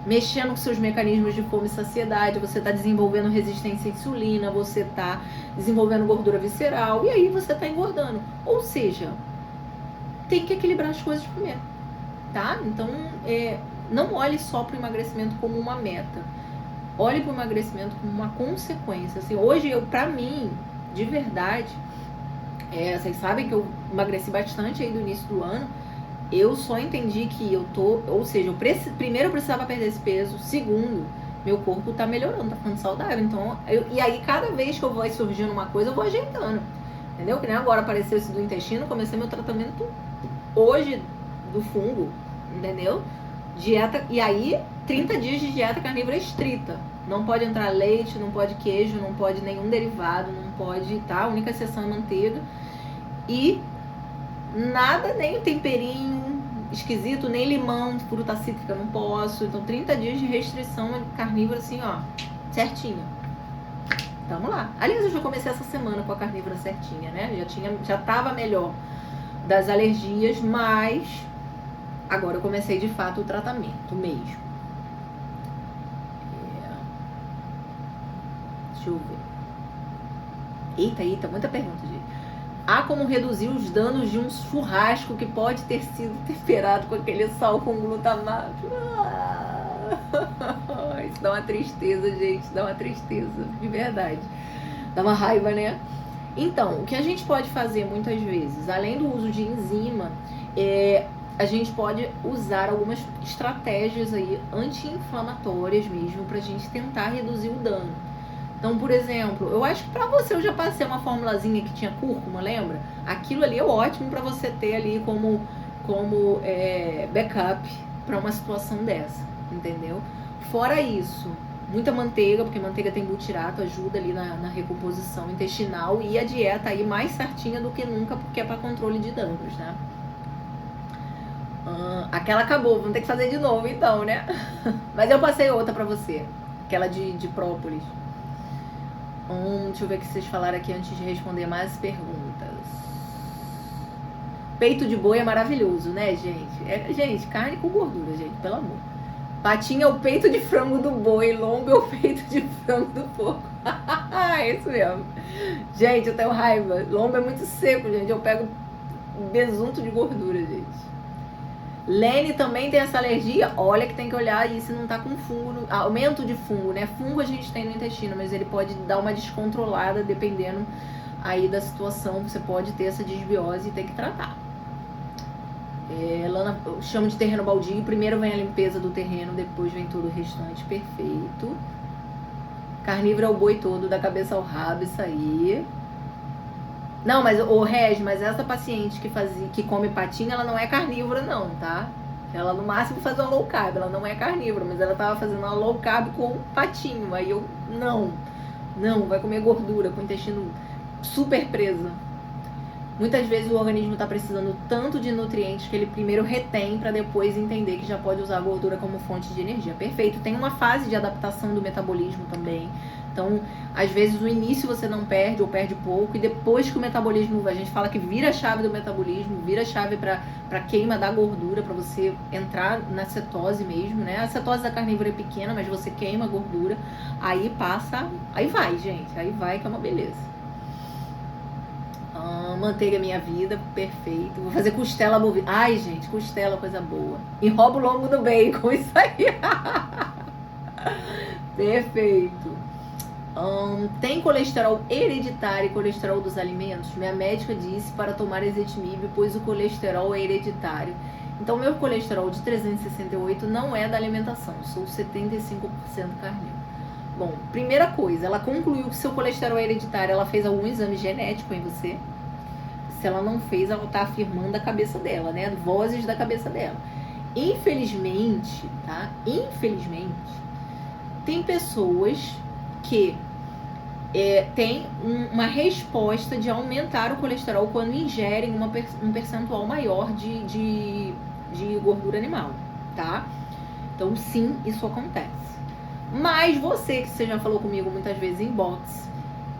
mexendo com seus mecanismos de fome e saciedade, você tá desenvolvendo resistência à insulina, você tá desenvolvendo gordura visceral, e aí você tá engordando. Ou seja, tem que equilibrar as coisas primeiro, tá? Então, não olhe só para o emagrecimento como uma meta. Olhe para o emagrecimento como uma consequência. Assim, hoje, pra mim, de verdade, vocês sabem que eu emagreci bastante aí do início do ano. Eu só entendi que primeiro eu precisava perder esse peso. Segundo, meu corpo tá melhorando, tá ficando saudável. Então, e aí cada vez que eu vou surgindo uma coisa, eu vou ajeitando. Entendeu? Que nem agora apareceu esse do intestino, comecei meu tratamento hoje do fungo, entendeu? Dieta, e aí 30 dias de dieta carnívora estrita. Não pode entrar leite, não pode queijo, não pode nenhum derivado, não pode, tá? A única exceção é manteiga. E nada, nem temperinho esquisito, nem limão, fruta cítrica não posso. Então 30 dias de restrição carnívora assim, ó, certinho. Vamos lá. Aliás, eu já comecei essa semana com a carnívora certinha, né? Já tava melhor das alergias, mas agora eu comecei de fato o tratamento mesmo. Deixa eu ver. Eita, muita pergunta, gente. Há como reduzir os danos de um churrasco que pode ter sido temperado com aquele sal com glutamato? Isso dá uma tristeza, gente. Dá uma tristeza, de verdade. Dá uma raiva, né? Então, o que a gente pode fazer muitas vezes, além do uso de enzima, a gente pode usar algumas estratégias aí anti-inflamatórias mesmo pra gente tentar reduzir o dano. Então, por exemplo, eu acho que pra você eu já passei uma formulazinha que tinha cúrcuma, lembra? Aquilo ali é ótimo pra você ter ali como backup pra uma situação dessa, entendeu? Fora isso, muita manteiga, porque manteiga tem butirato, ajuda ali na recomposição intestinal, e a dieta aí mais certinha do que nunca, porque é para controle de danos, né? Aquela acabou, vamos ter que fazer de novo então, né? Mas eu passei outra pra você, aquela de própolis. Deixa eu ver o que vocês falaram aqui antes de responder mais perguntas. Peito de boi é maravilhoso, né, gente? Gente, carne com gordura, gente, pelo amor. Patinha é o peito de frango do boi, lombo é o peito de frango do porco. É isso mesmo. Gente, eu tenho raiva. Lombo é muito seco, gente. Eu pego besunto de gordura, gente. Lene também tem essa alergia. Olha que tem que olhar aí se não tá com fungo. Aumento de fungo, né? Fungo a gente tem no intestino, mas ele pode dar uma descontrolada dependendo aí da situação. Você pode ter essa desbiose e ter que tratar. Lana, eu chamo de terreno baldio. Primeiro vem a limpeza do terreno, depois vem todo o restante. Perfeito. Carnívoro é o boi todo, da cabeça ao rabo, isso aí. Não, mas mas essa paciente que come patinha, ela não é carnívora não, tá? Ela no máximo faz uma low carb, ela não é carnívora, mas ela tava fazendo uma low carb com patinho. Aí eu, não, vai comer gordura, com o intestino super preso. Muitas vezes o organismo está precisando tanto de nutrientes que ele primeiro retém para depois entender que já pode usar a gordura como fonte de energia. Perfeito. Tem uma fase de adaptação do metabolismo também. Então, às vezes o início você não perde ou perde pouco, e depois que o metabolismo, a gente fala que vira a chave do metabolismo, vira a chave para queima da gordura, para você entrar na cetose mesmo, né? A cetose da carnívora é pequena, mas você queima a gordura, aí passa, aí vai, gente, aí vai que é uma beleza. Manteiga minha vida, perfeito. Vou fazer costela bovina. Ai, gente, costela, coisa boa. Enrola o lombo do bacon, isso aí. Perfeito. Tem colesterol hereditário e colesterol dos alimentos? Minha médica disse para tomar ezetimibe, pois o colesterol é hereditário. Então, meu colesterol de 368 não é da alimentação. Sou 75% carnívoro. Bom, primeira coisa, ela concluiu que seu colesterol é hereditário. Ela fez algum exame genético em você? Se ela não fez, ela está afirmando a cabeça dela, né? Vozes da cabeça dela. Infelizmente, tá? Infelizmente, tem pessoas que têm uma resposta de aumentar o colesterol quando ingerem um percentual maior de gordura animal, tá? Então, sim, isso acontece. Mas você, que você já falou comigo muitas vezes em box,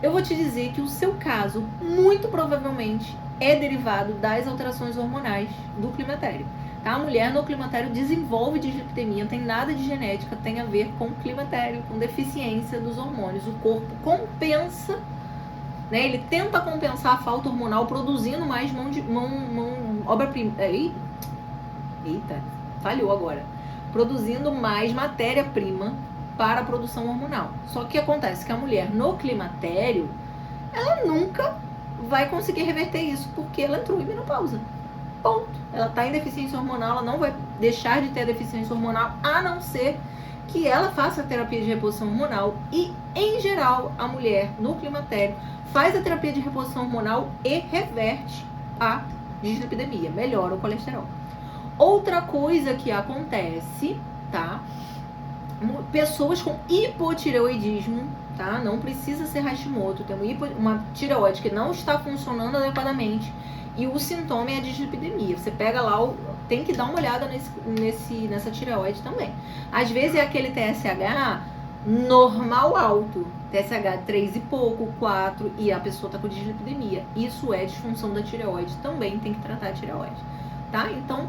eu vou te dizer que o seu caso, muito provavelmente, é derivado das alterações hormonais do climatério. Tá? A mulher no climatério desenvolve dislipidemia, não tem nada de genética, tem a ver com climatério, com deficiência dos hormônios. O corpo compensa, né? Ele tenta compensar a falta hormonal produzindo mais obra-prima. Eita, falhou agora. Produzindo mais matéria-prima para a produção hormonal. Só que acontece que a mulher no climatério, ela nunca vai conseguir reverter isso, porque ela entrou em menopausa. Ponto. Ela está em deficiência hormonal, ela não vai deixar de ter deficiência hormonal, a não ser que ela faça a terapia de reposição hormonal. E, em geral, a mulher no climatério faz a terapia de reposição hormonal e reverte a dislipidemia, melhora o colesterol. Outra coisa que acontece, tá? Pessoas com hipotireoidismo, tá? Não precisa ser Hashimoto, tem uma tireoide que não está funcionando adequadamente e o sintoma é a dislipidemia. Você pega lá, tem que dar uma olhada nessa tireoide também. Às vezes é aquele TSH normal alto, TSH 3 e pouco, 4, e a pessoa tá com dislipidemia. Isso é disfunção da tireoide, também tem que tratar a tireoide, tá? Então,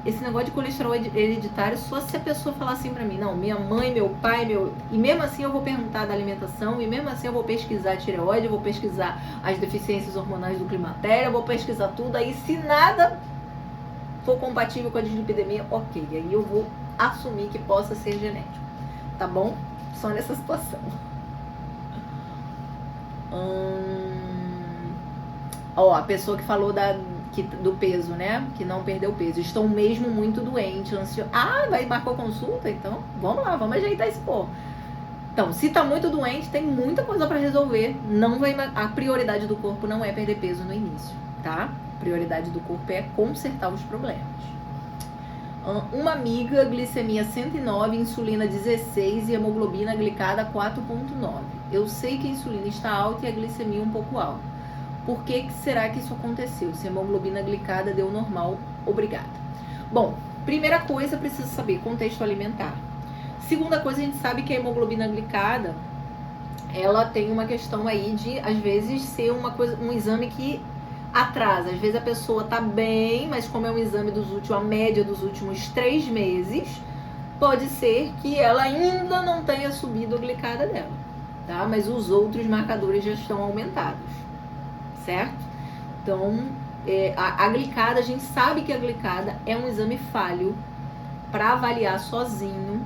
esse negócio de colesterol hereditário, só se a pessoa falar assim pra mim, não, minha mãe, meu pai, e mesmo assim eu vou perguntar da alimentação, e mesmo assim eu vou pesquisar a tireoide, eu vou pesquisar as deficiências hormonais do climatério, eu vou pesquisar tudo, aí se nada for compatível com a dislipidemia, ok, aí eu vou assumir que possa ser genético, tá bom? Só nessa situação. A pessoa que falou do peso, né? Que não perdeu peso. Estou mesmo muito doente, ansioso. Vai marcar consulta? Então, vamos lá, vamos ajeitar esse corpo. Então, se tá muito doente, tem muita coisa para resolver. A prioridade do corpo não é perder peso no início, tá? A prioridade do corpo é consertar os problemas. Uma amiga, glicemia 109, insulina 16 e hemoglobina glicada 4,9. Eu sei que a insulina está alta e a glicemia um pouco alta. Por que será que isso aconteceu? Se a hemoglobina glicada deu normal, obrigada. Bom, primeira coisa, precisa saber contexto alimentar. Segunda coisa, a gente sabe que a hemoglobina glicada, ela tem uma questão aí de, às vezes, ser um exame que atrasa. Às vezes a pessoa tá bem, mas como é um exame a média dos últimos 3 meses, pode ser que ela ainda não tenha subido a glicada dela, tá? Mas os outros marcadores já estão aumentados. Certo? Então, a glicada, a gente sabe que a glicada é um exame falho para avaliar sozinho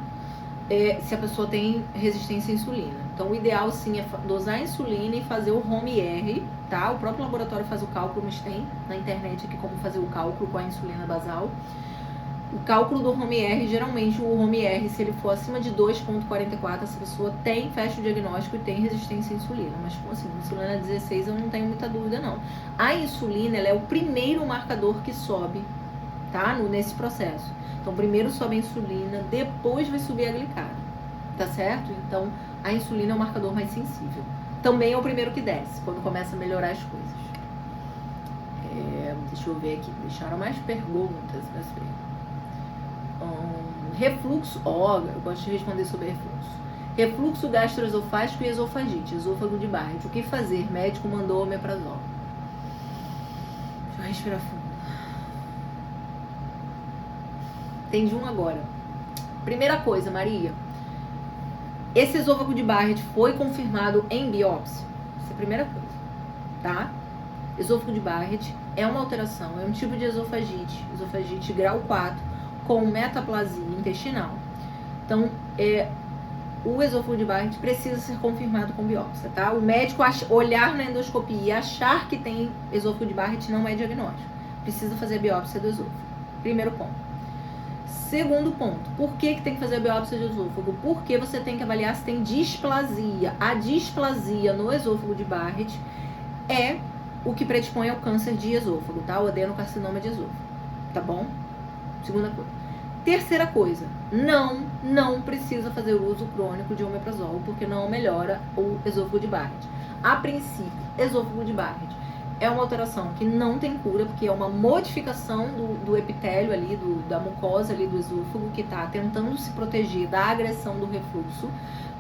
se a pessoa tem resistência à insulina. Então, o ideal sim é dosar a insulina e fazer o home-R, tá? O próprio laboratório faz o cálculo, mas tem na internet aqui como fazer o cálculo com a insulina basal. O cálculo do home-R, geralmente o home-R, se ele for acima de 2,44, essa pessoa fecha o diagnóstico e tem resistência à insulina. Mas, assim, insulina 16 eu não tenho muita dúvida, não. A insulina, ela é o primeiro marcador que sobe, tá? Nesse processo. Então, primeiro sobe a insulina, depois vai subir a glicada, tá certo? Então, a insulina é o marcador mais sensível. Também é o primeiro que desce, quando começa a melhorar as coisas. Deixa eu ver aqui. Deixaram mais perguntas para ver. Refluxo. Eu gosto de responder sobre refluxo. Refluxo gastroesofágico e esofagite. Esôfago de Barrett. O que fazer? Médico mandou omeprazol. Deixa eu respirar fundo. Entendi um agora. Primeira coisa, Maria. Esse esôfago de Barrett foi confirmado em biópsia? Essa é a primeira coisa, tá? Esôfago de Barrett é uma alteração, é um tipo de esofagite grau 4, com metaplasia intestinal. Então, o esôfago de Barrett precisa ser confirmado com biópsia, tá? O médico olhar na endoscopia e achar que tem esôfago de Barrett não é diagnóstico. Precisa fazer a biópsia do esôfago. Primeiro ponto. Segundo ponto, por que tem que fazer a biópsia de esôfago? Porque você tem que avaliar se tem displasia. A displasia no esôfago de Barrett é o que predispõe ao câncer de esôfago, tá? O adenocarcinoma de esôfago, tá bom? Segunda coisa. Terceira coisa, não precisa fazer uso crônico de omeprazol, porque não melhora o esôfago de Barrett. A princípio, esôfago de Barrett é uma alteração que não tem cura, porque é uma modificação do epitélio ali, da mucosa ali do esôfago, que está tentando se proteger da agressão do refluxo,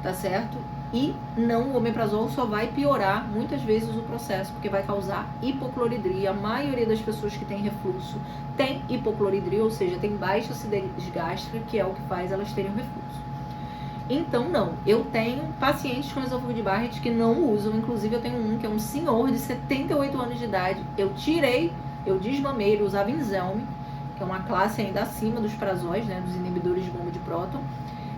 tá certo? E o omeprazol só vai piorar muitas vezes o processo, porque vai causar hipocloridria. A maioria das pessoas que tem refluxo tem hipocloridria, ou seja, tem baixa acidez gástrica, que é o que faz elas terem refluxo. Então, eu tenho pacientes com esôfago de Barrett que não usam, inclusive eu tenho um que é um senhor de 78 anos de idade, eu desmamei, ele usava Inzelme, que é uma classe ainda acima dos prazóis, né, dos inibidores de bomba de próton.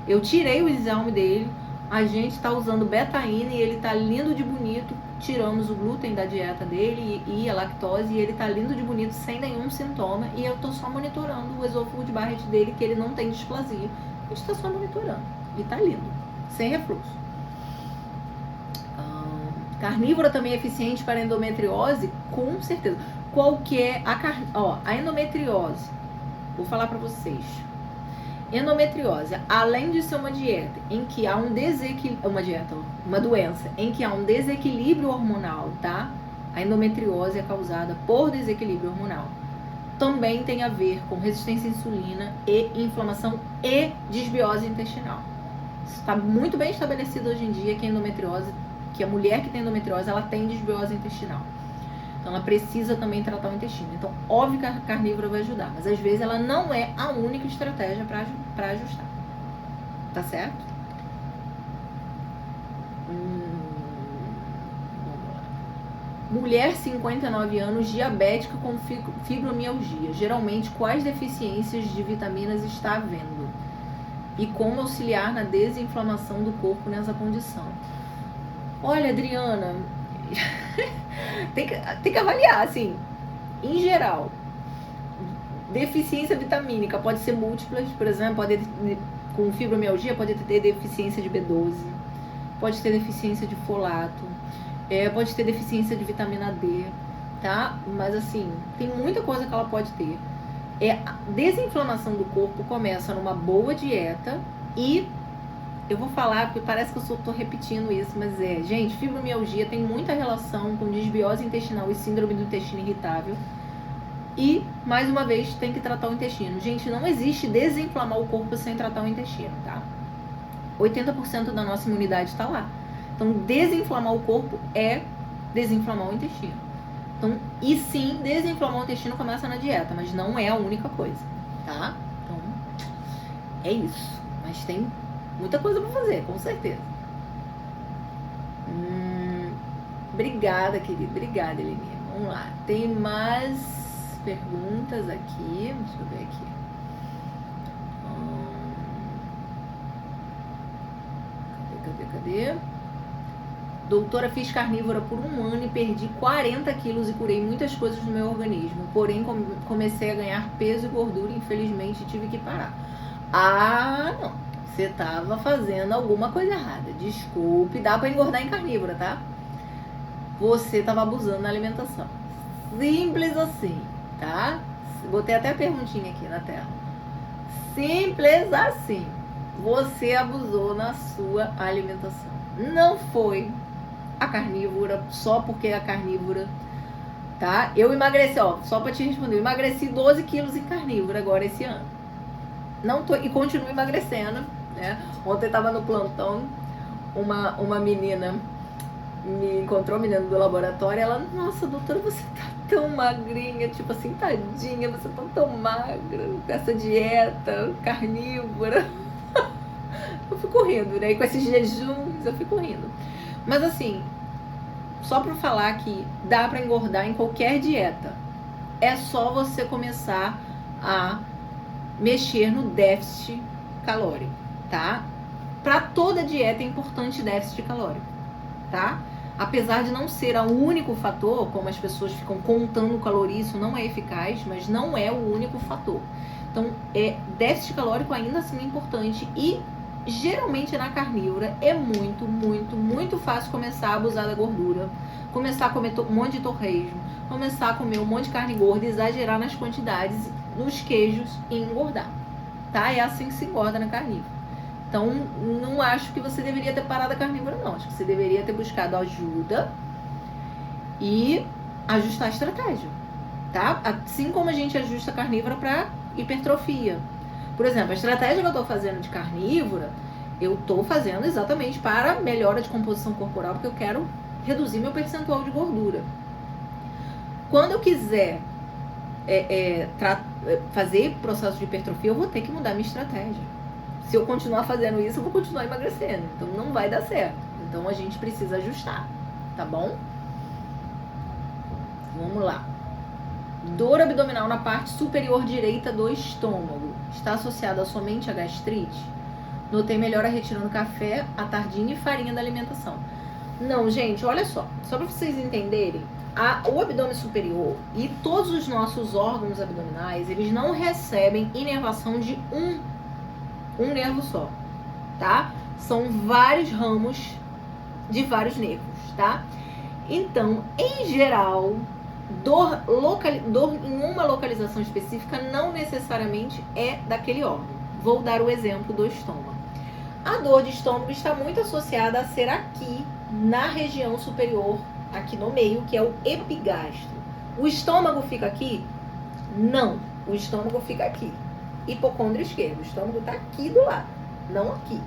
Eu tirei o Inzelme dele, a gente está usando betaína e ele está lindo de bonito, tiramos o glúten da dieta dele e a lactose, e ele está lindo de bonito sem nenhum sintoma, e eu estou só monitorando o esôfago de Barrett dele, que ele não tem displasia. A gente está só monitorando. E tá lindo, sem refluxo. Carnívora também é eficiente para endometriose? Com certeza. Qual que é a endometriose? Vou falar para vocês. Endometriose, além de ser uma dieta em que há uma doença em que há um desequilíbrio hormonal, tá? A endometriose é causada por desequilíbrio hormonal. Também tem a ver com resistência à insulina e inflamação e disbiose intestinal. Está muito bem estabelecido hoje em dia que a mulher que tem endometriose, ela tem disbiose intestinal. Então, ela precisa também tratar o intestino. Então, óbvio que a carnívora vai ajudar, mas às vezes ela não é a única estratégia para ajustar. Tá certo? Vamos lá. Mulher, 59 anos, diabética com fibromialgia. Geralmente, quais deficiências de vitaminas está havendo? E como auxiliar na desinflamação do corpo nessa condição? Olha, Adriana, tem que avaliar, assim, em geral. Deficiência vitamínica pode ser múltiplas, por exemplo, com fibromialgia pode ter deficiência de B12, pode ter deficiência de folato, pode ter deficiência de vitamina D, tá? Mas assim, tem muita coisa que ela pode ter. A desinflamação do corpo começa numa boa dieta e eu vou falar, porque parece que eu só tô repetindo isso, mas gente, fibromialgia tem muita relação com disbiose intestinal e síndrome do intestino irritável. E, mais uma vez, tem que tratar o intestino. Gente, não existe desinflamar o corpo sem tratar o intestino, tá? 80% da nossa imunidade está lá. Então, desinflamar o corpo é desinflamar o intestino. Então, e sim, desinflamar o intestino começa na dieta, mas não é a única coisa, tá? Então, é isso. Mas tem muita coisa pra fazer, com certeza. Obrigada, querida. Obrigada, Elininha. Vamos lá. Tem mais perguntas aqui. Deixa eu ver aqui. Cadê? Doutora, fiz carnívora por 1 ano e perdi 40 quilos e curei muitas coisas no meu organismo. Porém, comecei a ganhar peso e gordura e infelizmente tive que parar. Não. Você tava fazendo alguma coisa errada. Desculpe, dá pra engordar em carnívora, tá? Você tava abusando da alimentação. Simples assim, tá? Botei até a perguntinha aqui na tela. Simples assim. Você abusou na sua alimentação. Não foi a carnívora, só porque a carnívora tá? Eu emagreci, ó, só pra te responder, eu emagreci 12 quilos em carnívoro agora esse ano. Não tô, e continuo emagrecendo, né? Ontem tava no plantão, uma menina me encontrou, menina do laboratório, ela, nossa, doutora, você tá tão magrinha, tipo assim, tadinha, você tá tão magra, com essa dieta carnívora. Eu fico rindo, né? E com esses jejuns, eu fico rindo. Mas assim, só pra falar que dá pra engordar em qualquer dieta. É só você começar a mexer no déficit calórico, tá? Pra toda dieta é importante déficit calórico, tá? Apesar de não ser o único fator, como as pessoas ficam contando calorias, isso não é eficaz, mas não é o único fator. Então, déficit calórico ainda assim é importante e geralmente na carnívora é muito fácil começar a abusar da gordura, começar a comer um monte de torresmo, começar a comer um monte de carne gorda, exagerar nas quantidades, nos queijos e engordar, tá? É assim que se engorda na carnívora. Então, não acho que você deveria ter parado a carnívora, não. Acho que você deveria ter buscado ajuda e ajustar a estratégia, tá? Assim como a gente ajusta a carnívora para hipertrofia. Por exemplo, a estratégia que eu tô fazendo de carnívora, eu tô fazendo exatamente para melhora de composição corporal, porque eu quero reduzir meu percentual de gordura. Quando eu quiser fazer processo de hipertrofia, eu vou ter que mudar minha estratégia. Se eu continuar fazendo isso, eu vou continuar emagrecendo. Então não vai dar certo. Então a gente precisa ajustar, tá bom? Vamos lá. Dor abdominal na parte superior direita do estômago. Está associada somente à gastrite? Notei melhora retirando café, à tardinha e farinha da alimentação. Não, gente, olha só. Só para vocês entenderem, o abdômen superior e todos os nossos órgãos abdominais, eles não recebem inervação de um nervo só, tá? São vários ramos de vários nervos, tá? Então, em geral, dor em uma localização específica não necessariamente é daquele órgão. Vou dar o exemplo do estômago. A dor de estômago está muito associada a ser aqui, na região superior, aqui no meio, que é o epigastro. O estômago fica aqui? Não, o estômago fica aqui. Hipocôndrio esquerdo, o estômago tá aqui do lado, não aqui,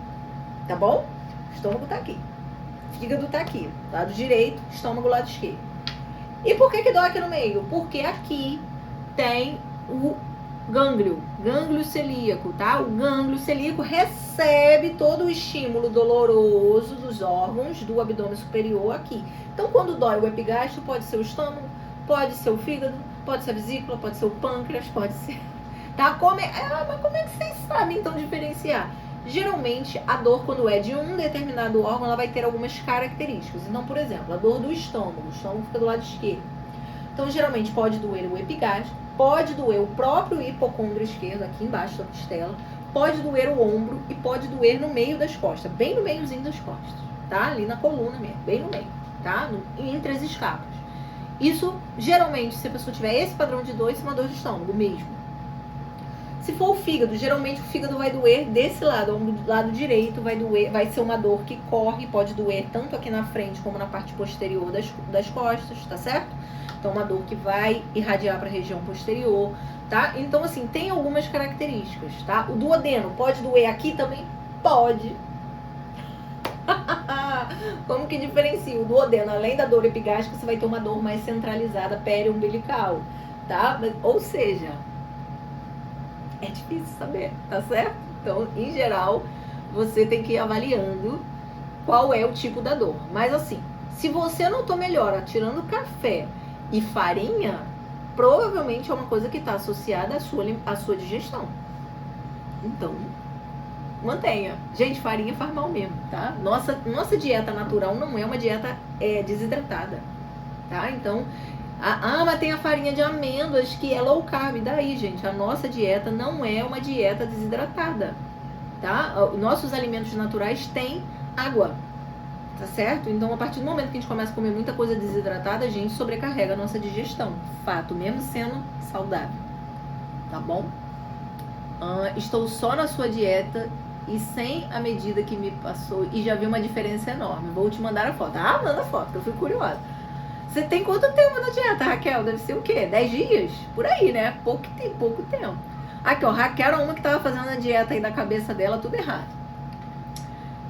tá bom? O estômago tá aqui, fígado tá aqui, lado direito, estômago lado esquerdo. E por que dói aqui no meio? Porque aqui tem o gânglio celíaco, tá? O gânglio celíaco recebe todo o estímulo doloroso dos órgãos do abdômen superior aqui. Então, quando dói o epigastro, pode ser o estômago, pode ser o fígado, pode ser a vesícula, pode ser o pâncreas, pode ser... Tá? Mas como é que vocês sabem, então, diferenciar? Geralmente, a dor, quando é de um determinado órgão, ela vai ter algumas características. Então, por exemplo, a dor do estômago. O estômago fica do lado esquerdo. Então, geralmente, pode doer o epigastro, pode doer o próprio hipocôndrio esquerdo, aqui embaixo da costela, pode doer o ombro e pode doer no meio das costas, bem no meiozinho das costas, tá? Ali na coluna mesmo, bem no meio, tá? Entre as escapas. Isso, geralmente, se a pessoa tiver esse padrão de dor, isso é uma dor de estômago mesmo. Se for o fígado, geralmente o fígado vai doer desse lado, do lado direito, vai ser uma dor que corre, pode doer tanto aqui na frente como na parte posterior das costas, tá certo? Então, uma dor que vai irradiar para a região posterior, tá? Então, assim, tem algumas características, tá? O duodeno pode doer aqui também? Pode. Como que diferencia? O duodeno, além da dor epigástrica, você vai ter uma dor mais centralizada, periumbilical, tá? Ou seja... é difícil saber, tá certo? Então, em geral, você tem que ir avaliando qual é o tipo da dor. Mas assim, se você notou melhora tirando café e farinha, provavelmente é uma coisa que está associada à sua digestão. Então, mantenha. Gente, farinha faz mal mesmo, tá? Nossa dieta natural não é uma dieta desidratada, tá? Então... mas tem a farinha de amêndoas que é low carb. Daí, gente, a nossa dieta não é uma dieta desidratada, tá? Nossos alimentos naturais têm água, tá certo? Então, a partir do momento que a gente começa a comer muita coisa desidratada, a gente sobrecarrega a nossa digestão. Fato, mesmo sendo saudável, tá bom? Estou só na sua dieta e sem a medida que me passou e já vi uma diferença enorme. Vou te mandar a foto. Manda a foto, que eu fico curiosa. Você tem quanto tempo na dieta, Raquel? Deve ser o quê? 10 dias? Por aí, né? Pouco tempo. Aqui, ó, Raquel era uma que tava fazendo a dieta aí da cabeça dela, tudo errado.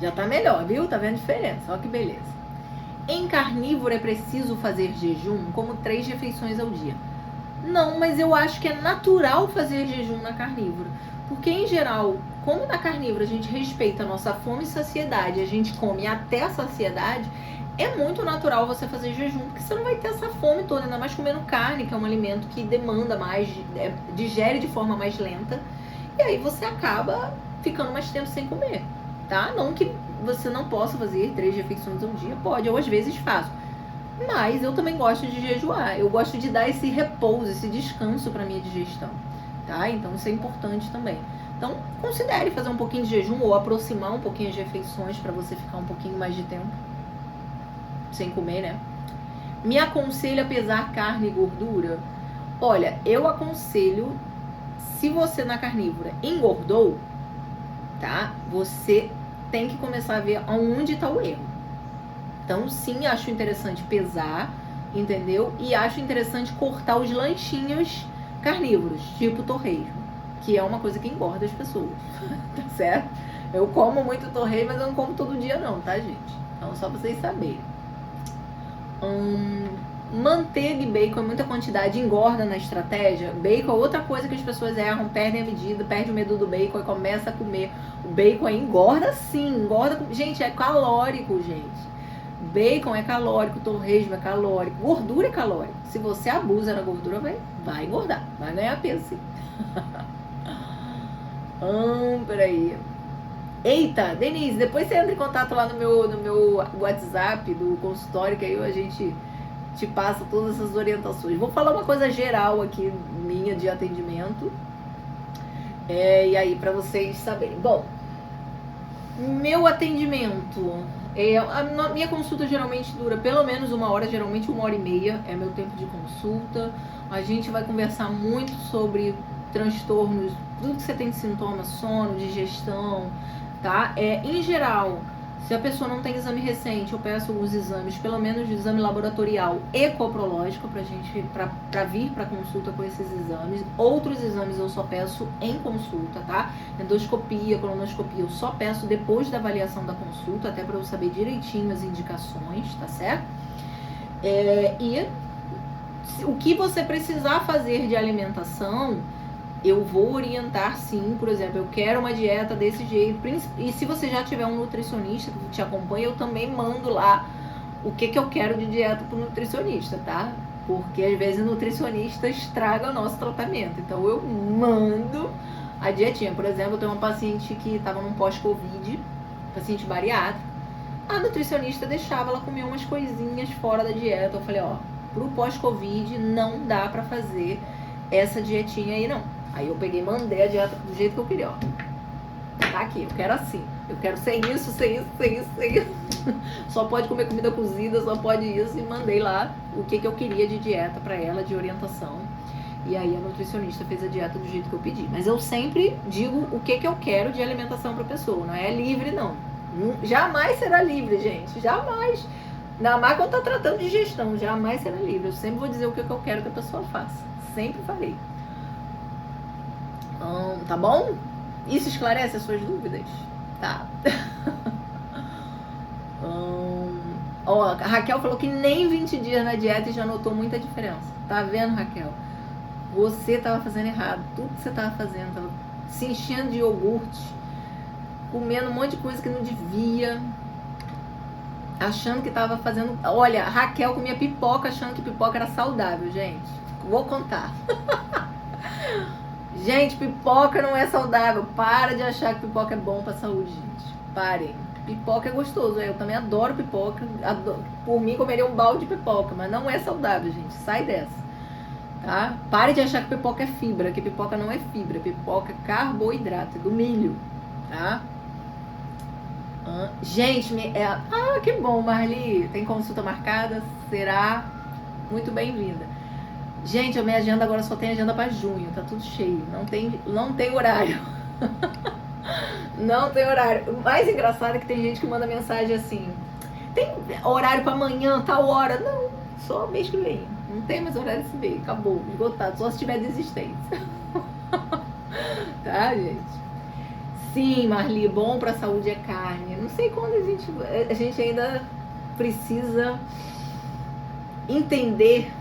Já tá melhor, viu? Tá vendo a diferença? Olha que beleza. Em carnívoro é preciso fazer jejum como 3 refeições ao dia. Não, mas eu acho que é natural fazer jejum na carnívora. Porque, em geral, como na carnívora a gente respeita a nossa fome e saciedade, a gente come até a saciedade, é muito natural você fazer jejum, porque você não vai ter essa fome toda, ainda mais comendo carne, que é um alimento que demanda mais, digere de forma mais lenta, e aí você acaba ficando mais tempo sem comer, tá? Não que você não possa fazer 3 refeições ao dia, pode, eu às vezes faço. Mas eu também gosto de jejuar, eu gosto de dar esse repouso, esse descanso para minha digestão, tá? Então isso é importante também. Então considere fazer um pouquinho de jejum ou aproximar um pouquinho as refeições para você ficar um pouquinho mais de tempo sem comer, né? Me aconselha a pesar carne e gordura? Olha, eu aconselho, se você na carnívora engordou, tá? Você tem que começar a ver aonde está o erro. Então, sim, acho interessante pesar, entendeu? E acho interessante cortar os lanchinhos carnívoros, tipo torresmo, que é uma coisa que engorda as pessoas, tá certo? Eu como muito torresmo, mas eu não como todo dia não, tá, gente? Então, só pra vocês saberem. Manteiga e bacon em muita quantidade engorda na estratégia. Bacon é outra coisa que as pessoas erram, perdem a medida, perdem o medo do bacon e começa a comer. O bacon aí engorda sim, engorda. Gente, é calórico, gente. Bacon é calórico, torresmo é calórico, gordura é calórico. Se você abusa na gordura, vai engordar, vai ganhar peso sim. Peraí. Eita, Denise, depois você entra em contato lá no meu WhatsApp do consultório, que aí a gente te passa todas essas orientações. Vou falar uma coisa geral aqui, minha de atendimento. E aí, pra vocês saberem. Bom, meu atendimento, a minha consulta geralmente dura pelo menos 1 hora, geralmente 1h30 é meu tempo de consulta. A gente vai conversar muito sobre transtornos, tudo que você tem de sintomas, sono, digestão, tá? Em geral, se a pessoa não tem exame recente, eu peço alguns exames, pelo menos de exame laboratorial e coprológico pra vir pra consulta com esses exames. Outros exames eu só peço em consulta, tá? Endoscopia, colonoscopia, eu só peço depois da avaliação da consulta, até pra eu saber direitinho as indicações, tá certo? E o que você precisar fazer de alimentação, eu vou orientar sim. Por exemplo, eu quero uma dieta desse jeito. E se você já tiver um nutricionista que te acompanha, eu também mando lá o que eu quero de dieta pro nutricionista, tá? Porque às vezes o nutricionista estraga o nosso tratamento. Então eu mando a dietinha. Por exemplo, eu tenho uma paciente que estava num pós-Covid, paciente bariátrica. A nutricionista deixava ela comer umas coisinhas fora da dieta. Eu falei, ó, pro pós-Covid não dá pra fazer essa dietinha aí não. Aí eu peguei e mandei a dieta do jeito que eu queria, ó. Tá aqui, eu quero assim. Eu quero sem isso, sem isso, sem isso, sem isso. Só pode comer comida cozida, só pode isso. E mandei lá o que eu queria de dieta pra ela, de orientação. E aí a nutricionista fez a dieta do jeito que eu pedi. Mas eu sempre digo o que eu quero de alimentação pra pessoa. Não é livre, não. Jamais será livre, gente. Jamais. Ainda mais quando tá tratando de gestão. Jamais será livre. Eu sempre vou dizer o que eu quero que a pessoa faça. Sempre farei. Tá bom? Isso esclarece as suas dúvidas? Tá. Ó, a Raquel falou que nem 20 dias na dieta e já notou muita diferença. Tá vendo, Raquel? Você tava fazendo errado. Tudo que você tava fazendo. Tava se enchendo de iogurte, comendo um monte de coisa que não devia, achando que tava fazendo... Olha, a Raquel comia pipoca achando que pipoca era saudável, gente. Vou contar. Gente, pipoca não é saudável. Para de achar que pipoca é bom pra saúde, gente. Parem. Pipoca é gostoso. Eu também adoro pipoca. Por mim, comeria um balde de pipoca. Mas não é saudável, gente. Sai dessa. Tá? Pare de achar que pipoca é fibra. Que pipoca não é fibra. Pipoca é carboidrato. É do milho. Tá? Gente, que bom, Marli. Tem consulta marcada? Será? Muito bem-vinda. Gente, a minha agenda agora só tem agenda pra junho, tá tudo cheio, não tem horário. Não tem horário. O mais engraçado é que tem gente que manda mensagem assim, tem horário pra amanhã, tal hora? Não, Só mês que vem. Não tem mais horário esse mês. Acabou, esgotado. Só se tiver desistência. Tá, gente? Sim, Marli, bom pra saúde é carne. Não sei quando a gente ainda precisa entender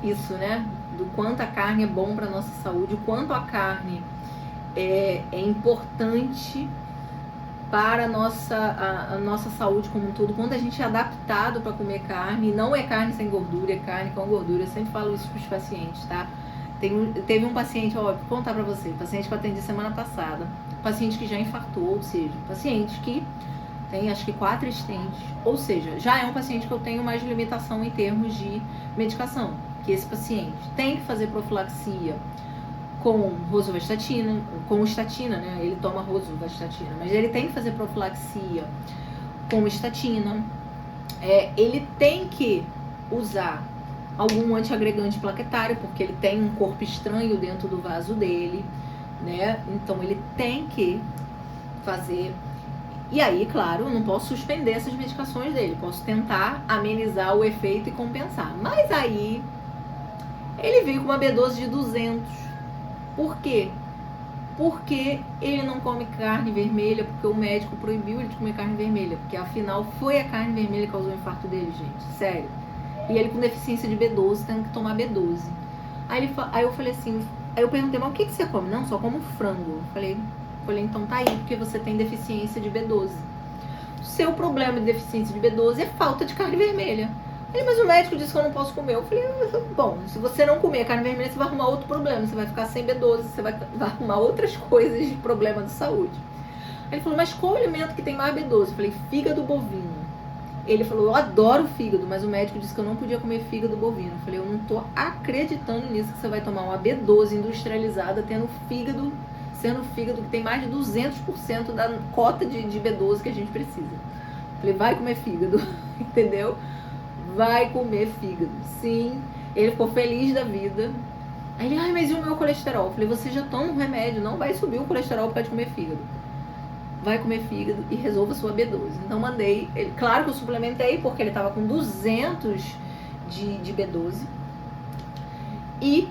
isso, né? Do quanto a carne é bom pra nossa saúde, o quanto a carne é importante para a nossa saúde como um todo. Quando a gente é adaptado para comer carne, não é carne sem gordura, é carne com gordura. Eu sempre falo isso para os pacientes, tá? Teve um paciente, ó, vou contar para você, paciente que eu atendi semana passada, paciente que já infartou, ou seja, paciente que tem acho que 4 stents, ou seja, já é um paciente que eu tenho mais limitação em termos de medicação, que esse paciente tem que fazer profilaxia com rosuvastatina, com estatina, né? Ele toma rosuvastatina, mas ele tem que fazer profilaxia com estatina. Ele tem que usar algum antiagregante plaquetário, porque ele tem um corpo estranho dentro do vaso dele, né? Então ele tem que fazer. E aí, claro, eu não posso suspender essas medicações dele, posso tentar amenizar o efeito e compensar. Mas aí ele veio com uma B12 de 200. Por quê? Porque ele não come carne vermelha, porque o médico proibiu ele de comer carne vermelha, porque afinal foi a carne vermelha que causou o infarto dele, gente, sério. E ele com deficiência de B12, tendo que tomar B12. Aí eu falei assim, aí eu perguntei, mas o que você come? Não, só como frango. Eu falei, então tá aí, porque você tem deficiência de B12. O seu problema de deficiência de B12 é falta de carne vermelha. Ele, mas o médico disse que eu não posso comer. Eu falei, bom, se você não comer carne vermelha, você vai arrumar outro problema. Você vai ficar sem B12, você vai arrumar outras coisas de problema de saúde. Aí ele falou, mas qual o alimento que tem mais B12? Eu falei, fígado bovino. Ele falou, eu adoro fígado, mas o médico disse que eu não podia comer fígado bovino. Eu falei, eu não tô acreditando nisso, que você vai tomar uma B12 industrializada sendo fígado que tem mais de 200% da cota de B12 que a gente precisa. Eu falei, vai comer fígado, entendeu? Vai comer fígado, sim. Ele ficou feliz da vida. Aí ele, mas e o meu colesterol? Eu falei, você já toma um remédio, não vai subir o colesterol por causa de comer fígado. Vai comer fígado e resolva sua B12. Então mandei, claro que eu suplementei, porque ele tava com 200 de B12. E,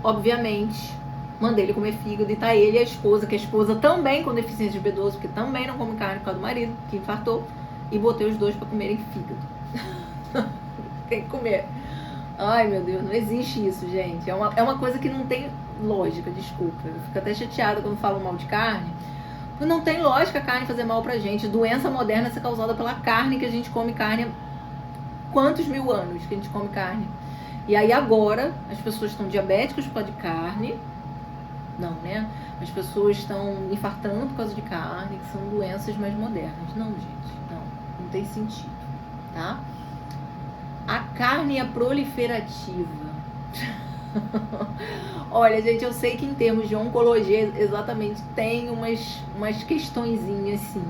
obviamente, mandei ele comer fígado. E tá ele e a esposa, que a esposa também com deficiência de B12, porque também não come carne por causa do marido, que infartou. E botei os dois pra comerem fígado. Tem que comer. Ai, meu Deus, não existe isso, gente. É uma coisa que não tem lógica, desculpa. Eu fico até chateada quando falam mal de carne. Não tem lógica a carne fazer mal pra gente. Doença moderna ser causada pela carne, que a gente come carne há quantos mil anos que a gente come carne. E aí agora as pessoas estão diabéticas por causa de carne. Não, né? As pessoas estão infartando por causa de carne, que são doenças mais modernas. Não, gente, não tem sentido, tá? A carne é proliferativa. Olha, gente, eu sei que em termos de oncologia, exatamente, tem umas questõezinhas, sim,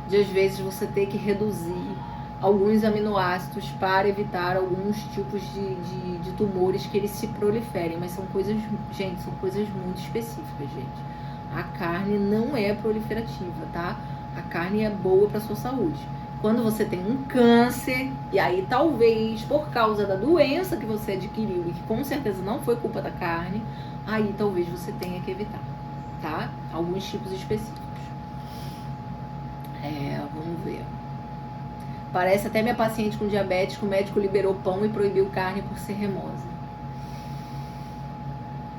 de às vezes você ter que reduzir alguns aminoácidos para evitar alguns tipos de tumores que eles se proliferem, mas são coisas, gente, são coisas muito específicas, gente. A carne não é proliferativa, tá? A carne é boa para sua saúde. Quando você tem um câncer, e aí talvez por causa da doença que você adquiriu e que com certeza não foi culpa da carne, aí talvez você tenha que evitar, tá? Alguns tipos específicos. Vamos ver. Parece até minha paciente com diabetes, que o médico liberou pão e proibiu carne por ser remosa.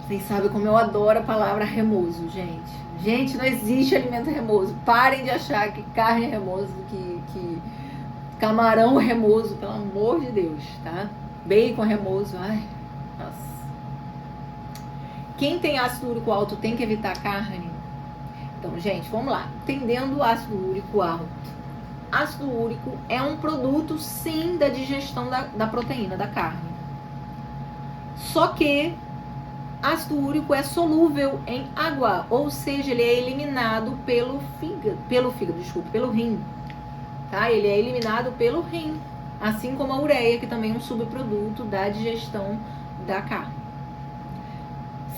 Vocês sabem como eu adoro a palavra remoso, gente. Gente, não existe alimento remoso. Parem de achar que carne é remoso, que camarão é remoso, pelo amor de Deus, tá? Bacon é remoso, ai, nossa. Quem tem ácido úrico alto tem que evitar carne? Então, gente, vamos lá. Entendendo o ácido úrico alto. Ácido úrico é um produto, sim, da digestão da proteína, da carne. Só que ácido úrico é solúvel em água, ou seja, ele é eliminado pelo rim, tá? Ele é eliminado pelo rim, assim como a ureia, que também é um subproduto da digestão da carne.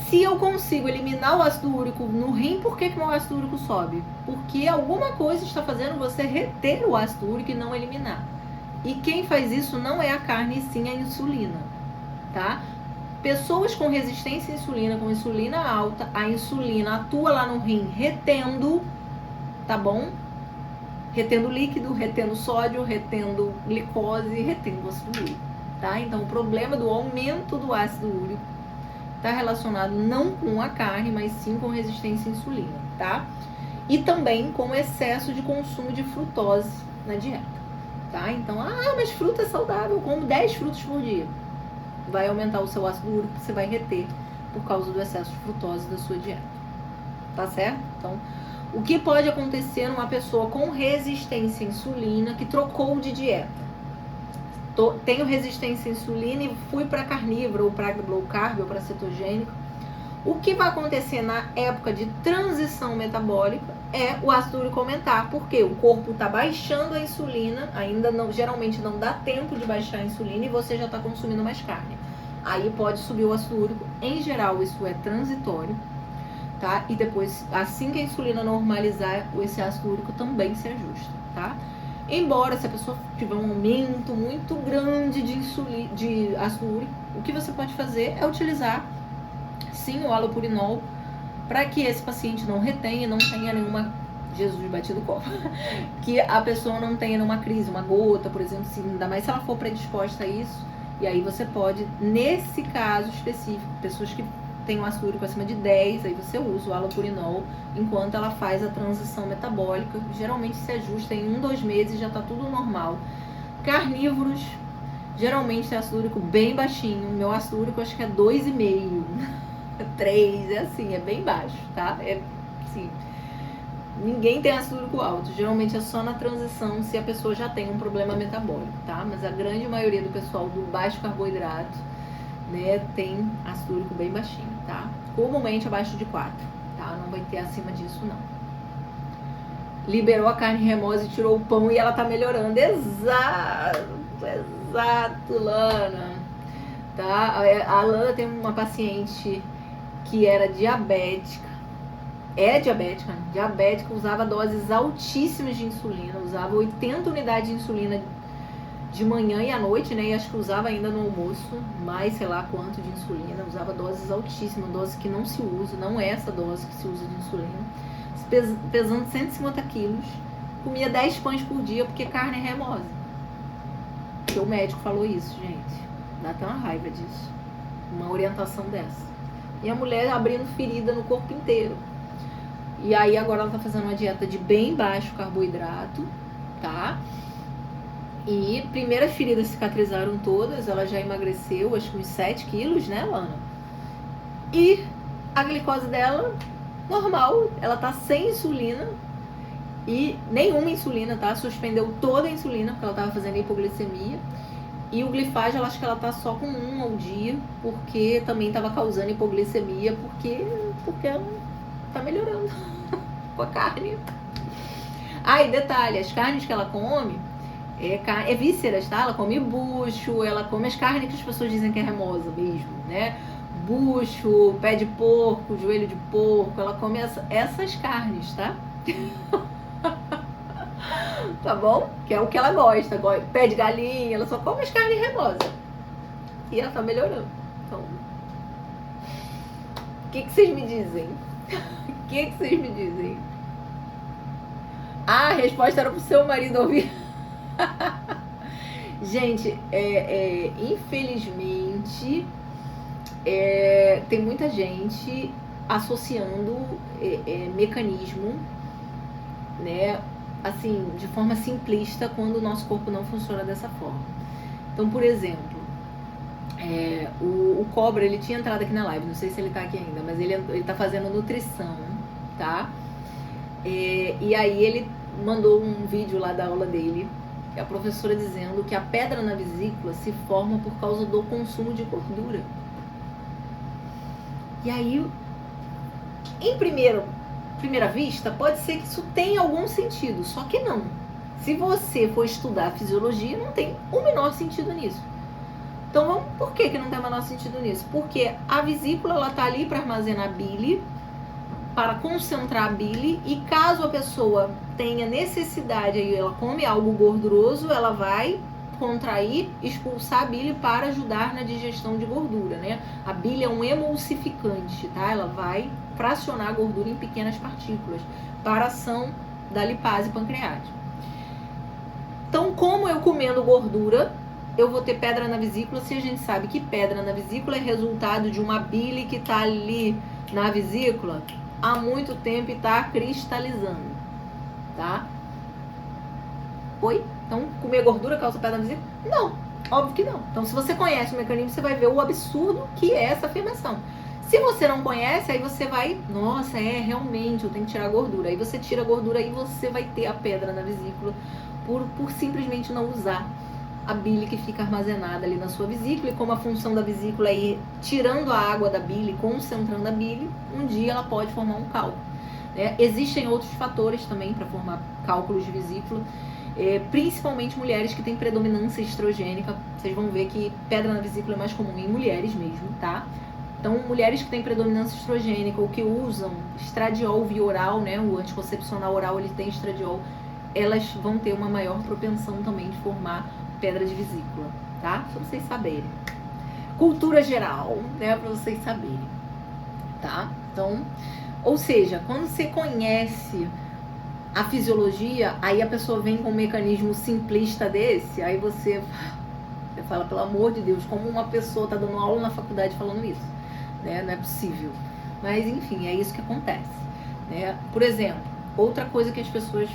Se eu consigo eliminar o ácido úrico no rim, por que meu ácido úrico sobe? Porque alguma coisa está fazendo você reter o ácido úrico e não eliminar. E quem faz isso não é a carne, e sim a insulina, tá? Pessoas com resistência à insulina, com insulina alta, a insulina atua lá no rim retendo, tá bom? Retendo líquido, retendo sódio, retendo glicose, retendo ácido úrico, tá? Então o problema do aumento do ácido úrico está relacionado não com a carne, mas sim com resistência à insulina, tá? E também com excesso de consumo de frutose na dieta, tá? Então, mas fruta é saudável, eu como 10 frutas por dia. Vai aumentar o seu ácido úrico, você vai reter por causa do excesso de frutose da sua dieta, tá certo? Então, o que pode acontecer numa pessoa com resistência à insulina que trocou de dieta? Tenho resistência à insulina e fui para carnívoro, ou para low carb, ou para cetogênico. O que vai acontecer na época de transição metabólica é o ácido úrico aumentar, porque o corpo está baixando a insulina, ainda não, geralmente não dá tempo de baixar a insulina e você já está consumindo mais carne. Aí pode subir o ácido úrico, em geral isso é transitório, tá? E depois, assim que a insulina normalizar, esse ácido úrico também se ajusta, tá? Embora se a pessoa tiver um aumento muito grande de ácido úrico, o que você pode fazer é utilizar sim o halopurinol para que esse paciente não retenha, não tenha nenhuma, Jesus batido copo, que a pessoa não tenha nenhuma crise, uma gota, por exemplo, assim, ainda mais se ela for predisposta a isso. E aí você pode, nesse caso específico, pessoas que têm um ácido úrico acima de 10, aí você usa o halopurinol enquanto ela faz a transição metabólica. Geralmente se ajusta em 1-2 meses, já tá tudo normal. Carnívoros, geralmente tem ácido úrico bem baixinho. Meu ácido úrico acho que é 2,5, 3, é assim, é bem baixo, tá? É assim, ninguém tem ácido úrico alto, geralmente é só na transição se a pessoa já tem um problema metabólico, tá? Mas a grande maioria do pessoal do baixo carboidrato, né, tem ácido úrico bem baixinho, tá? Comumente abaixo de 4, tá? Não vai ter acima disso, não. Liberou a carne remosa e tirou o pão e ela tá melhorando. Exato, Lana. Tá? A Lana tem uma paciente que era diabética, diabética, usava doses altíssimas de insulina, usava 80 unidades de insulina de manhã e à noite, né? E acho que usava ainda no almoço, mais sei lá quanto de insulina, usava doses altíssimas, dose que não se usa, não é essa dose que se usa de insulina, pesando 150 quilos, comia 10 pães por dia porque carne é remosa. Porque o médico falou isso, gente. Dá até uma raiva disso. Uma orientação dessa. E a mulher abrindo ferida no corpo inteiro. E aí agora ela tá fazendo uma dieta de bem baixo carboidrato, tá? E primeiras feridas cicatrizaram todas, ela já emagreceu, acho que uns 7 quilos, né, Lana? E a glicose dela, normal, ela tá sem insulina, e nenhuma insulina, tá? Suspendeu toda a insulina, porque ela tava fazendo hipoglicemia. E o glifage, eu acho que ela tá só com 1 ao dia, porque também tava causando hipoglicemia, porque ela tá melhorando com a carne. E detalhe, as carnes que ela come é vísceras, tá? Ela come bucho, ela come as carnes que as pessoas dizem que é remosa mesmo, né? Bucho, pé de porco, joelho de porco, ela come essas carnes, tá? Tá bom? Que é o que ela gosta, pé de galinha, ela só come as carnes remosas. E ela tá melhorando. Então, o que vocês me dizem? O que vocês me dizem? A resposta era pro seu marido ouvir. Gente, infelizmente, tem muita gente associando mecanismo, né, assim, de forma simplista, quando o nosso corpo não funciona dessa forma. Então, por exemplo, o Cobra, ele tinha entrado aqui na live, não sei se ele tá aqui ainda, mas ele tá fazendo nutrição, tá? E aí ele mandou um vídeo lá da aula dele, a professora dizendo que a pedra na vesícula se forma por causa do consumo de gordura. E aí, em primeira vista, pode ser que isso tenha algum sentido, só que não. Se você for estudar a fisiologia, não tem o menor sentido nisso. Então, por que não tem o menor sentido nisso? Porque a vesícula, ela tá ali para armazenar bile, para concentrar a bile, e caso a pessoa tenha necessidade, aí ela come algo gorduroso, ela vai contrair, expulsar a bile para ajudar na digestão de gordura, né? A bile é um emulsificante, tá? Ela vai fracionar a gordura em pequenas partículas para a ação da lipase pancreática. Então, como eu comendo gordura, eu vou ter pedra na vesícula, se a gente sabe que pedra na vesícula é resultado de uma bile que está ali na vesícula há muito tempo e está cristalizando, tá? Oi? Então, comer gordura causa pedra na vesícula? Não, óbvio que não. Então, se você conhece o mecanismo, você vai ver o absurdo que é essa afirmação. Se você não conhece, aí você vai, nossa, realmente, eu tenho que tirar a gordura. Aí você tira a gordura e você vai ter a pedra na vesícula por simplesmente não usar a bile que fica armazenada ali na sua vesícula. E como a função da vesícula é ir tirando a água da bile, concentrando a bile, um dia ela pode formar um cálculo, né? Existem outros fatores também para formar cálculos de vesícula, principalmente mulheres que têm predominância estrogênica. Vocês vão ver que pedra na vesícula é mais comum em mulheres mesmo, tá? Então, mulheres que têm predominância estrogênica ou que usam estradiol via oral, né? O anticoncepcional oral, ele tem estradiol, elas vão ter uma maior propensão também de formar pedra de vesícula, tá? Pra vocês saberem. Cultura geral, né? Pra vocês saberem, tá? Então, ou seja, quando você conhece a fisiologia, aí a pessoa vem com um mecanismo simplista desse, aí você fala, pelo amor de Deus, como uma pessoa tá dando aula na faculdade falando isso, né? Não é possível. Mas, enfim, é isso que acontece, né? Por exemplo, outra coisa que as pessoas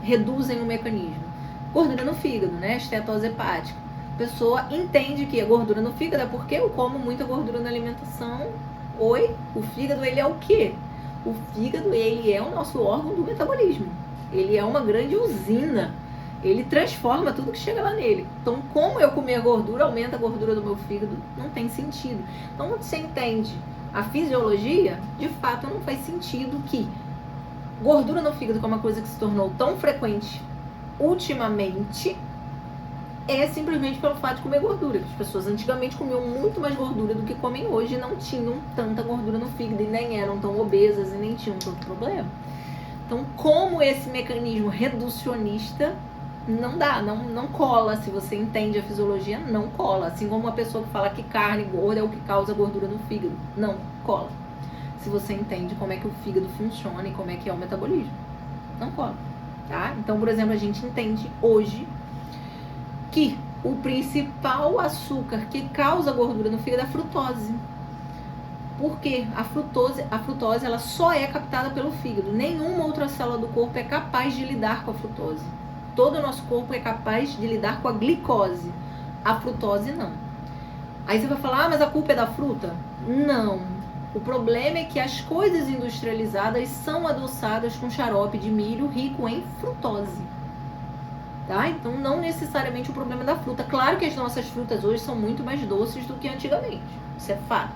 reduzem o mecanismo: gordura no fígado, né? Estetose hepática. A pessoa entende que a gordura no fígado é porque eu como muita gordura na alimentação. Oi? O fígado, ele é o quê? O fígado, ele é o nosso órgão do metabolismo. Ele é uma grande usina. Ele transforma tudo que chega lá nele. Então, como eu comer gordura, aumenta a gordura do meu fígado? Não tem sentido. Então, quando você entende a fisiologia, de fato não faz sentido que gordura no fígado, que é uma coisa que se tornou tão frequente ultimamente, é simplesmente pelo fato de comer gordura. As pessoas antigamente comiam muito mais gordura do que comem hoje e não tinham tanta gordura no fígado e nem eram tão obesas e nem tinham tanto problema. Então, como esse mecanismo reducionista não dá, não cola. Se você entende a fisiologia, não cola. Assim como uma pessoa que fala que carne gorda é o que causa gordura no fígado, não cola. Se você entende como é que o fígado funciona e como é que é o metabolismo, não cola, tá? Então, por exemplo, a gente entende hoje que o principal açúcar que causa gordura no fígado é a frutose. Por quê? A frutose ela só é captada pelo fígado. Nenhuma outra célula do corpo é capaz de lidar com a frutose. Todo o nosso corpo é capaz de lidar com a glicose. A frutose não. Aí você vai falar, mas a culpa é da fruta? Não. O problema é que as coisas industrializadas são adoçadas com xarope de milho rico em frutose. Tá? Então, não necessariamente o problema é da fruta. Claro que as nossas frutas hoje são muito mais doces do que antigamente. Isso é fato.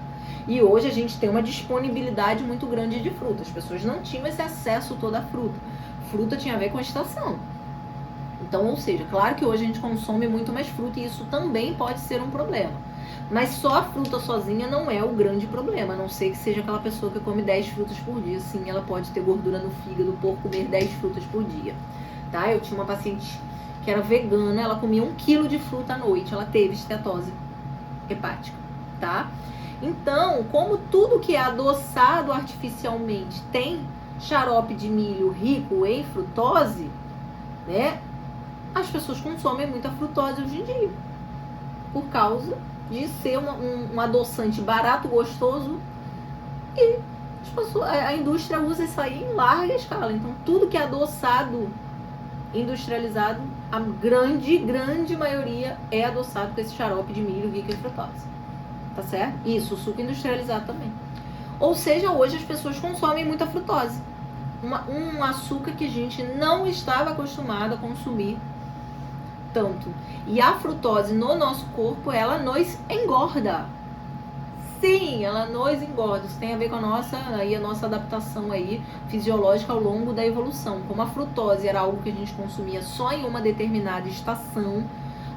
E hoje a gente tem uma disponibilidade muito grande de fruta. As pessoas não tinham esse acesso toda à fruta. Fruta tinha a ver com a estação. Então, ou seja, claro que hoje a gente consome muito mais fruta e isso também pode ser um problema. Mas só a fruta sozinha não é o grande problema, a não ser que seja aquela pessoa que come 10 frutas por dia. Sim, ela pode ter gordura no fígado por comer 10 frutas por dia. Tá? Eu tinha uma paciente que era vegana, ela comia 1 quilo de fruta à noite, ela teve estetose hepática, tá? Então, como tudo que é adoçado artificialmente tem xarope de milho rico em frutose, né? As pessoas consomem muita frutose hoje em dia, por causa de ser um adoçante barato, gostoso, e as pessoas, a indústria usa isso aí em larga escala. Então, tudo que é adoçado, industrializado, a grande maioria é adoçado com esse xarope de milho rico em frutose. Tá certo? Isso, o suco industrializado também. Ou seja, hoje as pessoas consomem muita frutose. Um açúcar que a gente não estava acostumado a consumir tanto. E a frutose no nosso corpo, ela nos engorda. Sim, ela nos engorda. Isso tem a ver com a nossa adaptação aí fisiológica ao longo da evolução. Como a frutose era algo que a gente consumia só em uma determinada estação,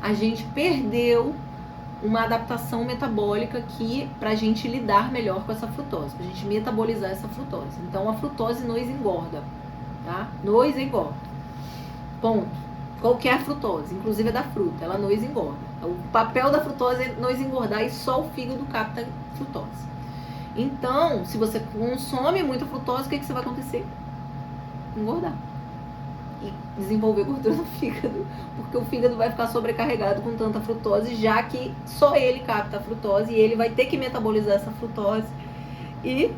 a gente perdeu uma adaptação metabólica que pra gente lidar melhor com essa frutose, pra gente metabolizar essa frutose. Então a frutose nos engorda, tá? Nos engorda. Ponto. Qualquer frutose, inclusive a da fruta, ela nos engorda. O papel da frutose é nos engordar e só o fígado capta frutose. Então, se você consome muita frutose, o que você vai acontecer? Engordar. E desenvolver gordura no fígado, porque o fígado vai ficar sobrecarregado com tanta frutose, já que só ele capta a frutose e ele vai ter que metabolizar essa frutose e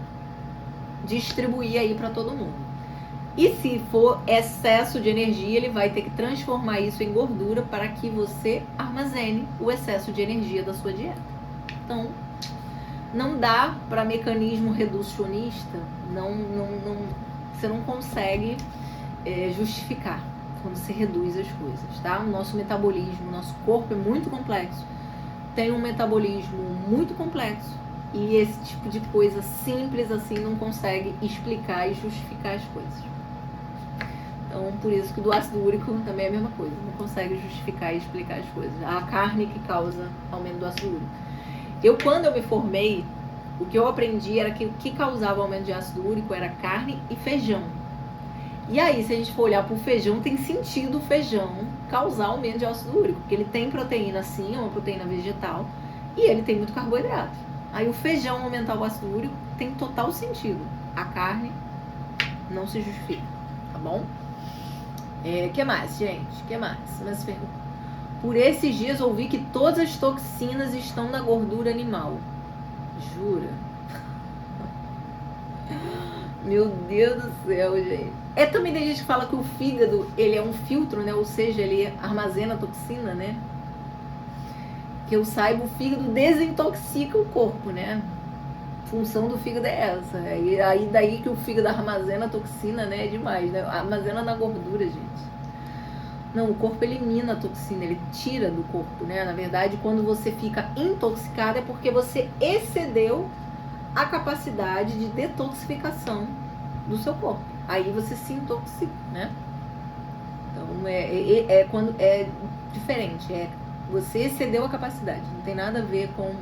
distribuir aí para todo mundo. E se for excesso de energia, ele vai ter que transformar isso em gordura para que você armazene o excesso de energia da sua dieta. Então, não dá para mecanismo reducionista, você não consegue justificar quando se reduz as coisas, tá? O nosso metabolismo, o nosso corpo é muito complexo, tem um metabolismo muito complexo e esse tipo de coisa simples assim não consegue explicar e justificar as coisas. Então, por isso que do ácido úrico também é a mesma coisa, não consegue justificar e explicar as coisas. A carne que causa aumento do ácido úrico. Quando eu me formei, o que eu aprendi era que o que causava aumento de ácido úrico era carne e feijão. E aí, se a gente for olhar para o feijão, tem sentido o feijão causar aumento de ácido úrico, porque ele tem proteína sim, é uma proteína vegetal, e ele tem muito carboidrato. Aí o feijão aumentar o ácido úrico tem total sentido. A carne não se justifica, tá bom? Que mais, gente? Que mais? Mais perguntas. Por esses dias ouvi que todas as toxinas estão na gordura animal. Jura? Meu Deus do céu, gente. Também tem gente que fala que o fígado, ele é um filtro, né? Ou seja, ele armazena toxina, né? Que eu saiba, o fígado desintoxica o corpo, né? A função do fígado é essa. E aí daí que o fígado armazena toxina, né? É demais, né? Armazena na gordura, gente. Não, o corpo elimina a toxina, ele tira do corpo, né? Na verdade, quando você fica intoxicado é porque você excedeu a capacidade de detoxificação do seu corpo. Aí você se intoxica, né? Então, quando é diferente, você excedeu a capacidade, não tem nada a ver com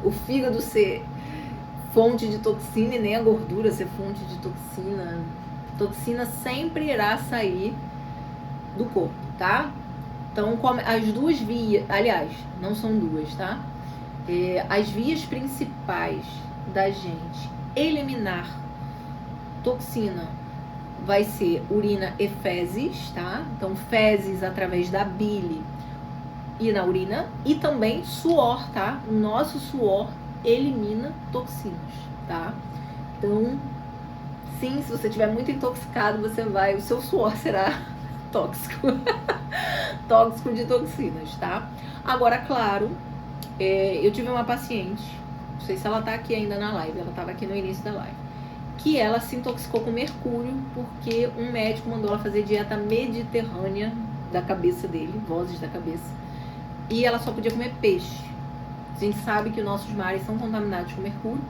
o fígado ser fonte de toxina e nem a gordura ser fonte de toxina. Toxina sempre irá sair do corpo, tá? Então, as duas vias, aliás, não são duas, tá? As vias principais da gente eliminar toxina vai ser urina e fezes, tá? Então, fezes através da bile e na urina, e também suor, tá? O nosso suor elimina toxinas, tá? Então, sim, se você estiver muito intoxicado, o seu suor será tóxico. Tóxico de toxinas, tá? Agora, claro, eu tive uma paciente, não sei se ela tá aqui ainda na live, ela tava aqui no início da live, que ela se intoxicou com mercúrio porque um médico mandou ela fazer dieta mediterrânea da cabeça dele, vozes da cabeça, e ela só podia comer peixe. A gente sabe que os nossos mares são contaminados com mercúrio,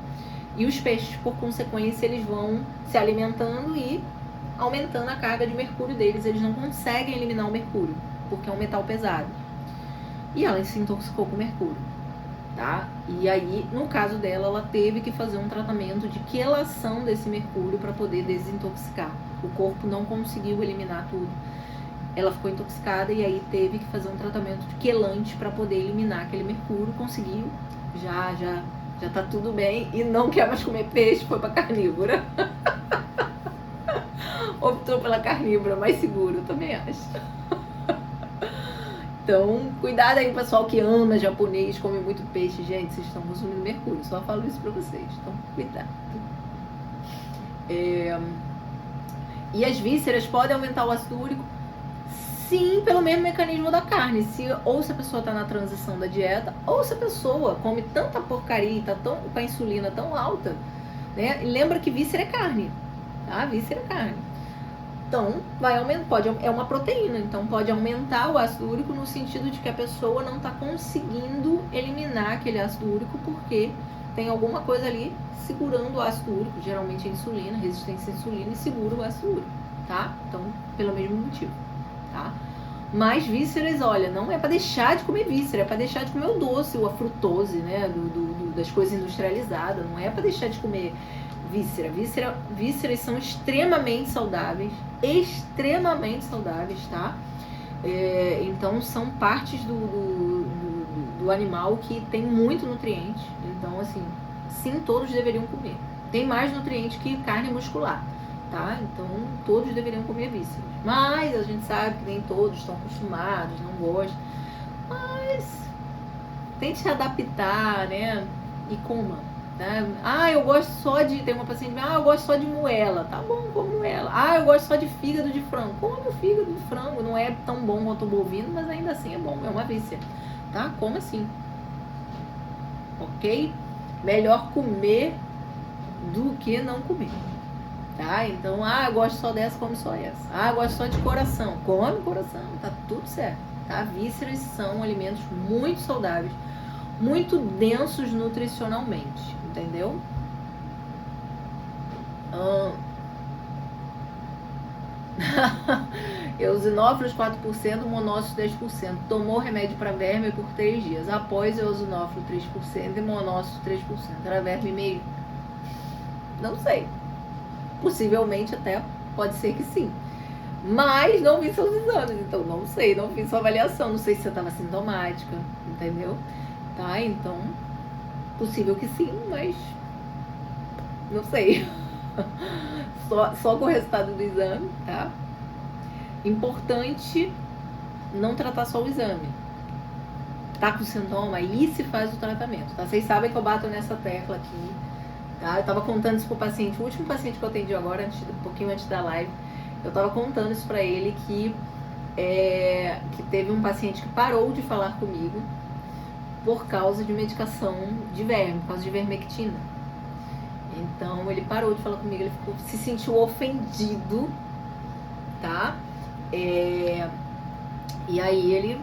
e os peixes, por consequência, eles vão se alimentando e aumentando a carga de mercúrio deles. Eles não conseguem eliminar o mercúrio, porque é um metal pesado. E ela se intoxicou com mercúrio, tá? E aí, no caso dela, ela teve que fazer um tratamento de quelação desse mercúrio para poder desintoxicar. O corpo não conseguiu eliminar tudo. Ela ficou intoxicada e aí teve que fazer um tratamento de quelante para poder eliminar aquele mercúrio. Conseguiu, já tá tudo bem e não quer mais comer peixe, foi pra carnívora. Optou pela carnívora, mais seguro, eu também acho. Então, cuidado aí, pessoal que ama japonês, come muito peixe. Gente, vocês estão consumindo mercúrio, só falo isso pra vocês. Então, cuidado. E as vísceras podem aumentar o ácido úrico? Sim, pelo mesmo mecanismo da carne. Ou se a pessoa está na transição da dieta, ou se a pessoa come tanta porcaria e tá com a insulina tão alta, né? E lembra que víscera é carne, tá? Víscera é carne. Então, vai aumentar, é uma proteína, então pode aumentar o ácido úrico no sentido de que a pessoa não está conseguindo eliminar aquele ácido úrico porque tem alguma coisa ali segurando o ácido úrico, geralmente a insulina, resistência à insulina, e segura o ácido úrico, tá? Então, pelo mesmo motivo. Tá? Mas vísceras, olha, não é para deixar de comer víscera, é para deixar de comer o doce, ou a frutose, né, das coisas industrializadas, não é para deixar de comer Vísceras são extremamente saudáveis, tá? Então são partes do animal que tem muito nutriente. Então, assim, sim, todos deveriam comer. Tem mais nutriente que carne muscular, tá? Então todos deveriam comer vísceras. Mas a gente sabe que nem todos estão acostumados, não gostam. Mas tente se adaptar, né? E coma. Né? Eu gosto só de... Tem uma paciente, eu gosto só de moela. Tá bom, como moela. Eu gosto só de fígado de frango. Come o fígado de frango. Não é tão bom quanto o bovino, mas ainda assim é bom. É uma víscera. Tá? Coma assim. Ok? Melhor comer do que não comer. Tá? Então, eu gosto só dessa, come só essa. Eu gosto só de coração. Come coração. Tá tudo certo. Tá? Vísceras são alimentos muito saudáveis, muito densos nutricionalmente, entendeu? Eosinófilos 4%, monócito 10%. Tomou remédio para verme por 3 dias. Após eosinófilo 3% e monócito 3%. Era verme meio? Não sei. Possivelmente até pode ser que sim. Mas não vi seus exames, então não sei, não fiz sua avaliação. Não sei se você estava sintomática, entendeu? Tá, então, possível que sim, mas não sei. Só com o resultado do exame, tá? Importante não tratar só o exame. Tá com sintoma, aí se faz o tratamento, tá? Vocês sabem que eu bato nessa tecla aqui, tá? Eu tava contando isso pro paciente, o último paciente que eu atendi agora, um pouquinho antes da live, eu tava contando isso pra ele que teve um paciente que parou de falar comigo por causa de medicação de verme, por causa de vermectina. Então ele parou de falar comigo, ele se sentiu ofendido, tá? E aí ele,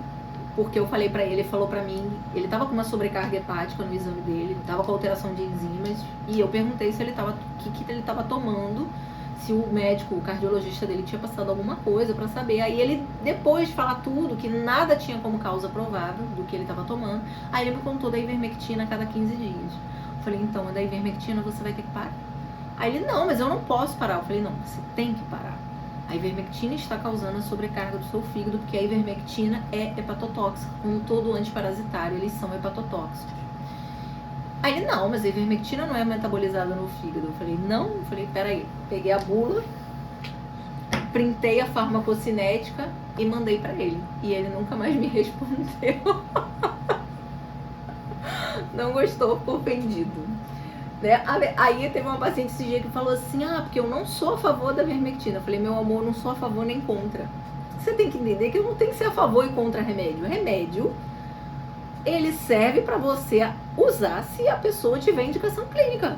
porque eu falei pra ele, ele falou pra mim, ele tava com uma sobrecarga hepática no exame dele, tava com alteração de enzimas, e eu perguntei se ele tava, o que ele tava tomando, se o médico, o cardiologista dele tinha passado alguma coisa pra saber. Aí ele, depois de falar tudo, que nada tinha como causa provável do que ele tava tomando, aí ele me contou da ivermectina a cada 15 dias. Eu falei, então, da ivermectina você vai ter que parar. Aí ele, não, mas eu não posso parar. Eu falei, não, você tem que parar. A ivermectina está causando a sobrecarga do seu fígado, porque a ivermectina é hepatotóxica. Como todo antiparasitário, eles são hepatotóxicos. Aí ele, não, mas a ivermectina não é metabolizada no fígado. Eu falei, não. Eu falei, peraí. Peguei a bula, printei a farmacocinética e mandei pra ele. E ele nunca mais me respondeu. Não gostou, ficou ofendido. Né? Aí teve uma paciente esse dia que falou assim, porque eu não sou a favor da ivermectina. Eu falei, meu amor, eu não sou a favor nem contra. Você tem que entender que eu não tenho que ser a favor e contra remédio. Remédio, ele serve pra você usar se a pessoa tiver indicação clínica.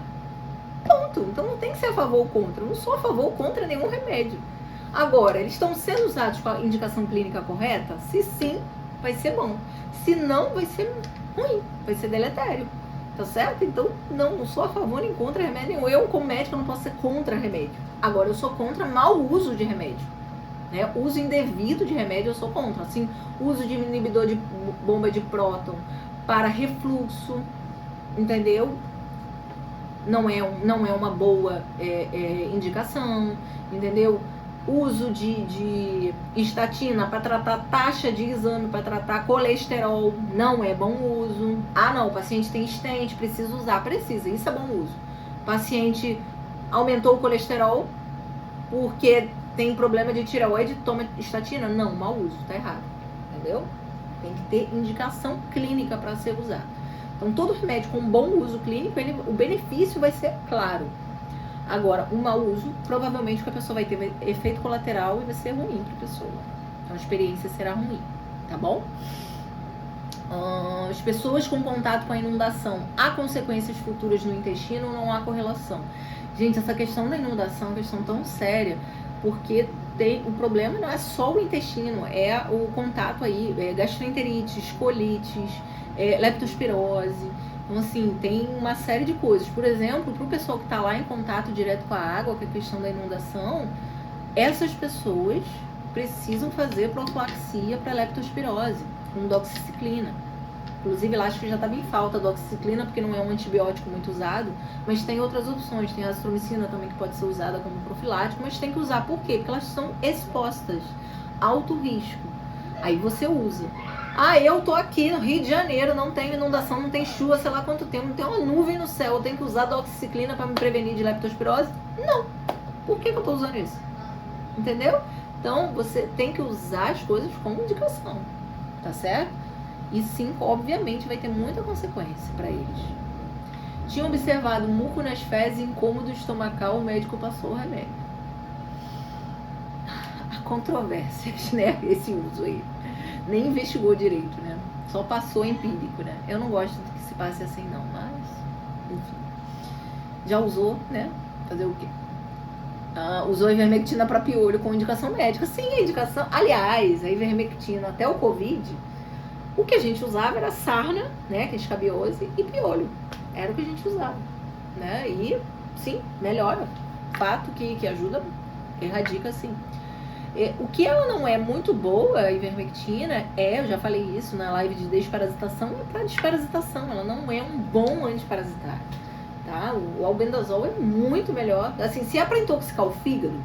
Ponto. Então não tem que ser a favor ou contra. Eu não sou a favor ou contra nenhum remédio. Agora, eles estão sendo usados com a indicação clínica correta? Se sim, vai ser bom. Se não, vai ser ruim, vai ser deletério. Tá certo? Então, não sou a favor nem contra remédio nenhum. Eu, como médico, não posso ser contra remédio. Agora, eu sou contra mau uso de remédio. Né? Uso indevido de remédio, eu sou contra. Assim, uso de inibidor de bomba de próton para refluxo, entendeu? Não é uma boa indicação, entendeu? Uso de estatina para tratar taxa de exame, para tratar colesterol, não é bom uso. Não, o paciente tem estente, precisa usar, precisa, isso é bom uso. O paciente aumentou o colesterol porque tem problema de tireoide, toma estatina? Não, mau uso, tá errado, entendeu? Tem que ter indicação clínica para ser usado. Então, todo remédio com bom uso clínico, o benefício vai ser claro. Agora, o mau uso, provavelmente que a pessoa vai ter efeito colateral e vai ser ruim para a pessoa. Então, a experiência será ruim, tá bom? As pessoas com contato com a inundação, há consequências futuras no intestino ou não há correlação? Gente, essa questão da inundação é uma questão tão séria, porque o problema não é só o intestino, é o contato aí, gastroenterites, colites, leptospirose. Então, assim, tem uma série de coisas. Por exemplo, para o pessoal que está lá em contato direto com a água, com a questão da inundação, essas pessoas precisam fazer profilaxia para leptospirose, com doxiciclina, Inclusive, lá acho que já estava em falta a doxiciclina, porque não é um antibiótico muito usado, mas tem outras opções. Tem a azitromicina também, que pode ser usada como profilático, mas tem que usar. Por quê? Porque elas são expostas, alto risco. Aí você usa. Ah, eu tô aqui no Rio de Janeiro, não tem inundação, não tem chuva, sei lá quanto tempo, não tem uma nuvem no céu, eu tenho que usar doxiciclina para me prevenir de leptospirose? Não. Por que eu tô usando isso? Entendeu? Então, você tem que usar as coisas com indicação, tá certo? E sim, obviamente, vai ter muita consequência para eles. Tinha observado muco nas fezes e incômodo estomacal, o médico passou o remédio. Há controvérsias, né? Esse uso aí. Nem investigou direito, né? Só passou empírico, né? Eu não gosto que se passe assim, não, mas... enfim. Já usou, né? Fazer o quê? Usou a ivermectina para piolho com indicação médica. Sim, a indicação... Aliás, a ivermectina até o Covid... O que a gente usava era sarna, né, que é escabiose, e piolho. Era o que a gente usava, né? E, sim, melhora. Fato que ajuda, erradica, sim. O que ela não é muito boa, a ivermectina, eu já falei isso na live de desparasitação, é para desparasitação. Ela não é um bom antiparasitário, tá? O albendazol é muito melhor. Assim, se é para intoxicar o fígado,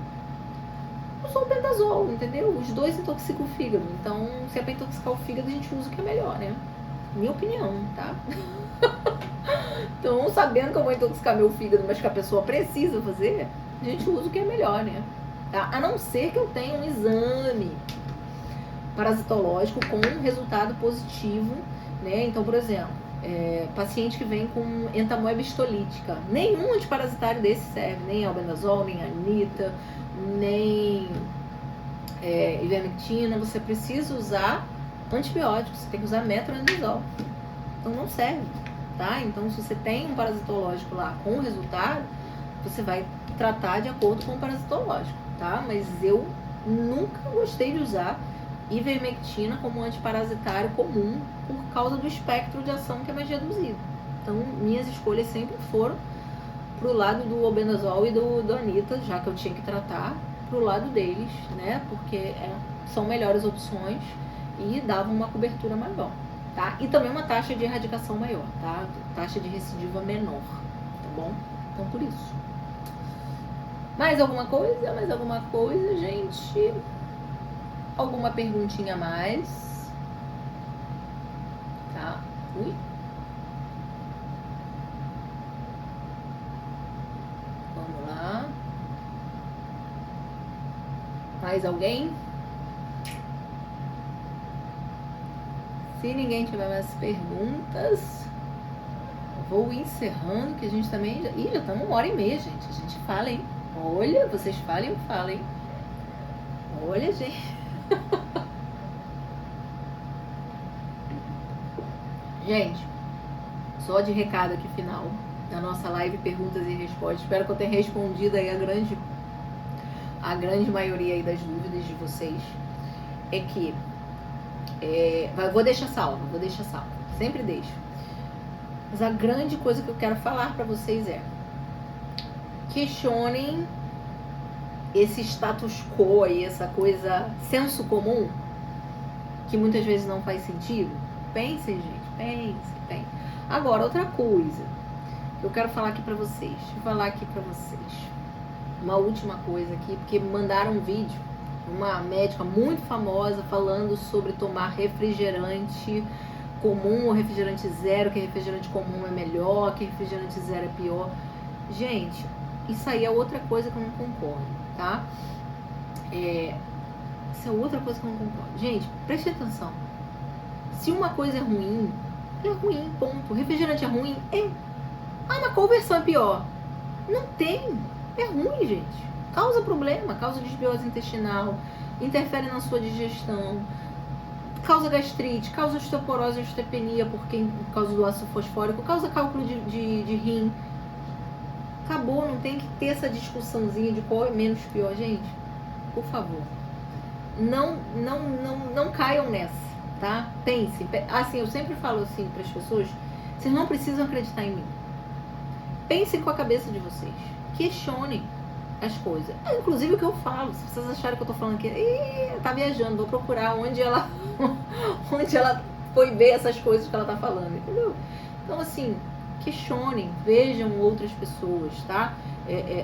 usa o albendazol, entendeu? Os dois intoxicam o fígado. Então, se é pra intoxicar o fígado, a gente usa o que é melhor, né? Minha opinião, tá? Então, sabendo que eu vou intoxicar meu fígado, mas que a pessoa precisa fazer, a gente usa o que é melhor, né? Tá? A não ser que eu tenha um exame parasitológico com um resultado positivo, né? Então, por exemplo, paciente que vem com entamoeba histolítica, nenhum antiparasitário desse serve, nem albendazol, nem anita, nem ivermectina. Você precisa usar antibióticos, você tem que usar metronidazol, então não serve, tá? Então, se você tem um parasitológico lá com resultado, você vai tratar de acordo com o parasitológico, tá? Mas eu nunca gostei de usar ivermectina como antiparasitário comum por causa do espectro de ação que é mais reduzido. Então, minhas escolhas sempre foram pro lado do albendazol e do anita, já que eu tinha que tratar, pro lado deles, né? Porque são melhores opções e davam uma cobertura maior, tá? E também uma taxa de erradicação maior, tá? Taxa de recidiva menor, tá bom? Então, por isso. Mais alguma coisa? Mais alguma coisa, gente? Alguma perguntinha a mais? Tá? Ui. Vamos lá. Mais alguém? Se ninguém tiver mais perguntas, vou encerrando, que a gente também... já estamos 1h30, gente. A gente fala, hein? Olha, vocês falem, eu falo, hein? Olha, gente... Gente, só de recado aqui final da nossa live perguntas e respostas. Espero que eu tenha respondido aí a grande maioria aí das dúvidas de vocês. É que vou deixar salvo, sempre deixo. Mas a grande coisa que eu quero falar para vocês é: questionem esse status quo aí, essa coisa, senso comum, que muitas vezes não faz sentido. Pensem, gente, pensem. Agora, outra coisa que eu quero falar aqui pra vocês. Uma última coisa aqui, porque mandaram um vídeo, uma médica muito famosa falando sobre tomar refrigerante comum ou refrigerante zero, que refrigerante comum é melhor, que refrigerante zero é pior. Gente, isso aí é outra coisa que eu não concordo, tá? Isso é outra coisa que eu não concordo. Gente, preste atenção. Se uma coisa é ruim, ponto. Refrigerante é ruim? Mas qual versão é pior? Não tem. É ruim, gente. Causa problema, causa desbiose intestinal, interfere na sua digestão, causa gastrite, causa osteoporose e osteopenia por causa do ácido fosfórico, causa cálculo de rim. Acabou, não tem que ter essa discussãozinha de qual é menos pior, gente. Por favor. Não caiam nessa. Tá? Pense, assim, eu sempre falo assim para as pessoas: vocês não precisam acreditar em mim. Pensem com a cabeça de vocês, questionem as coisas. Inclusive o que eu falo, se vocês acharem que eu tô falando aqui, tá viajando, vou procurar onde ela foi ver essas coisas que ela tá falando, entendeu? Então, assim, questionem, vejam outras pessoas, tá?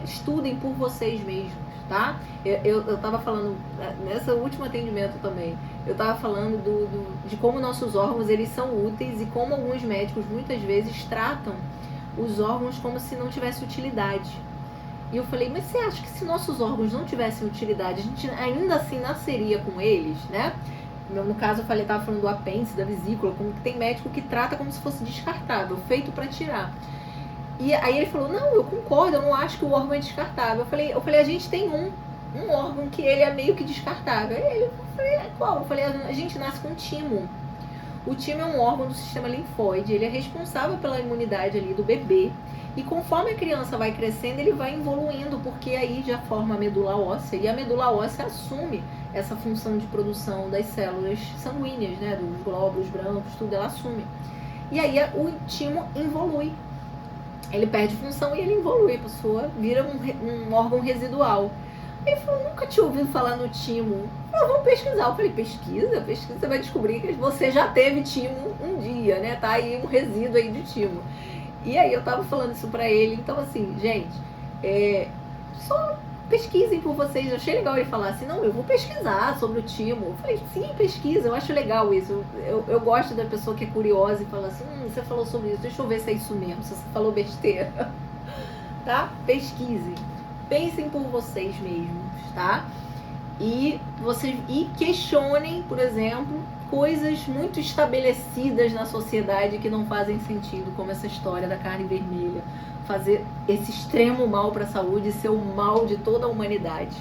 Estudem por vocês mesmos, tá? Eu tava falando, nesse último atendimento também, eu tava falando de como nossos órgãos, eles são úteis e como alguns médicos, muitas vezes, tratam os órgãos como se não tivesse utilidade. E eu falei, mas você acha que se nossos órgãos não tivessem utilidade, a gente ainda assim nasceria com eles, né? No caso, eu estava falando do apêndice, da vesícula, como que tem médico que trata como se fosse descartável, feito para tirar. E aí ele falou, não, eu concordo, eu não acho que o órgão é descartável. Eu falei, a gente tem um órgão que ele é meio que descartável. Aí eu falei, qual? Eu falei, a gente nasce com um timo. O timo é um órgão do sistema linfóide, ele é responsável pela imunidade ali do bebê. E conforme a criança vai crescendo, ele vai evoluindo, porque aí já forma a medula óssea, e a medula óssea assume essa função de produção das células sanguíneas, né, dos glóbulos brancos, tudo ela assume. E aí o timo evolui. Ele perde função e ele evolui, a pessoa vira um órgão residual. Ele falou, nunca tinha ouvido falar no timo. Eu vamos pesquisar. Eu falei, pesquisa, você vai descobrir que você já teve timo um dia, né? Tá aí um resíduo aí de timo. E aí eu tava falando isso pra ele. Então, assim, gente, só pesquisem por vocês. Eu achei legal ele falar assim, não, eu vou pesquisar sobre o timo. Eu falei, sim, pesquisa, eu acho legal isso. Eu gosto da pessoa que é curiosa e fala assim, você falou sobre isso, deixa eu ver se é isso mesmo, se você falou besteira. Tá? Pesquisem. Pensem por vocês mesmos, tá? E questionem, por exemplo, coisas muito estabelecidas na sociedade que não fazem sentido, como essa história da carne vermelha, fazer esse extremo mal para a saúde e ser o mal de toda a humanidade.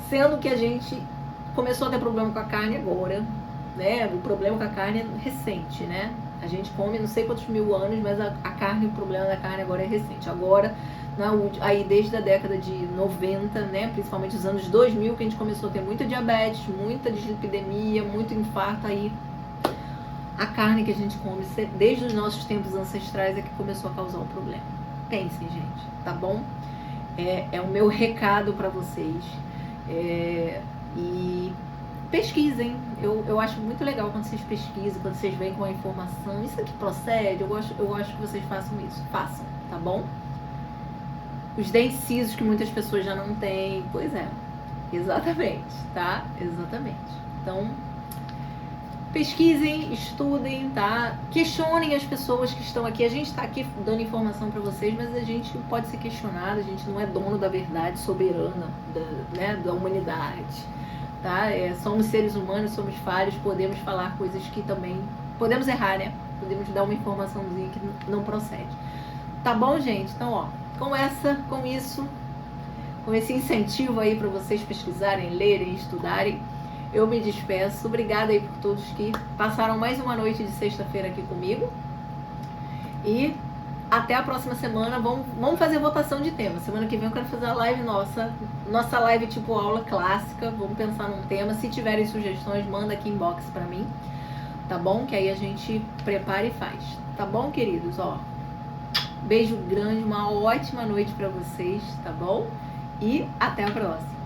Sendo que a gente começou a ter problema com a carne agora, né? O problema com a carne é recente, né? A gente come não sei quantos mil anos, mas a carne, o problema da carne agora é recente. Agora, aí desde a década de 90, né, principalmente os anos 2000, que a gente começou a ter muita diabetes, muita dislipidemia, muito infarto, aí a carne que a gente come desde os nossos tempos ancestrais é que começou a causar o problema. Pensem, gente, tá bom? É o meu recado para vocês. E pesquisem. Eu acho muito legal quando vocês pesquisam, quando vocês vêm com a informação. Isso aqui procede, eu acho que vocês façam isso. Façam, tá bom? Os dentes cisos que muitas pessoas já não têm. Pois é, exatamente, tá? Exatamente. Então, pesquisem, estudem, tá? Questionem as pessoas que estão aqui. A gente está aqui dando informação para vocês, mas a gente pode ser questionado, a gente não é dono da verdade soberana da humanidade, tá? Somos seres humanos, somos falhos, podemos falar coisas que também... Podemos errar, né? Podemos dar uma informaçãozinha que não procede. Tá bom, gente? Então, ó, com esse incentivo aí para vocês pesquisarem, lerem, estudarem, eu me despeço. Obrigada aí por todos que passaram mais uma noite de sexta-feira aqui comigo. E até a próxima semana. Vamos fazer votação de tema. Semana que vem eu quero fazer a live nossa live tipo aula clássica. Vamos pensar num tema. Se tiverem sugestões, manda aqui inbox pra mim. Tá bom? Que aí a gente prepara e faz. Tá bom, queridos? Ó, beijo grande, uma ótima noite pra vocês, tá bom? E até a próxima.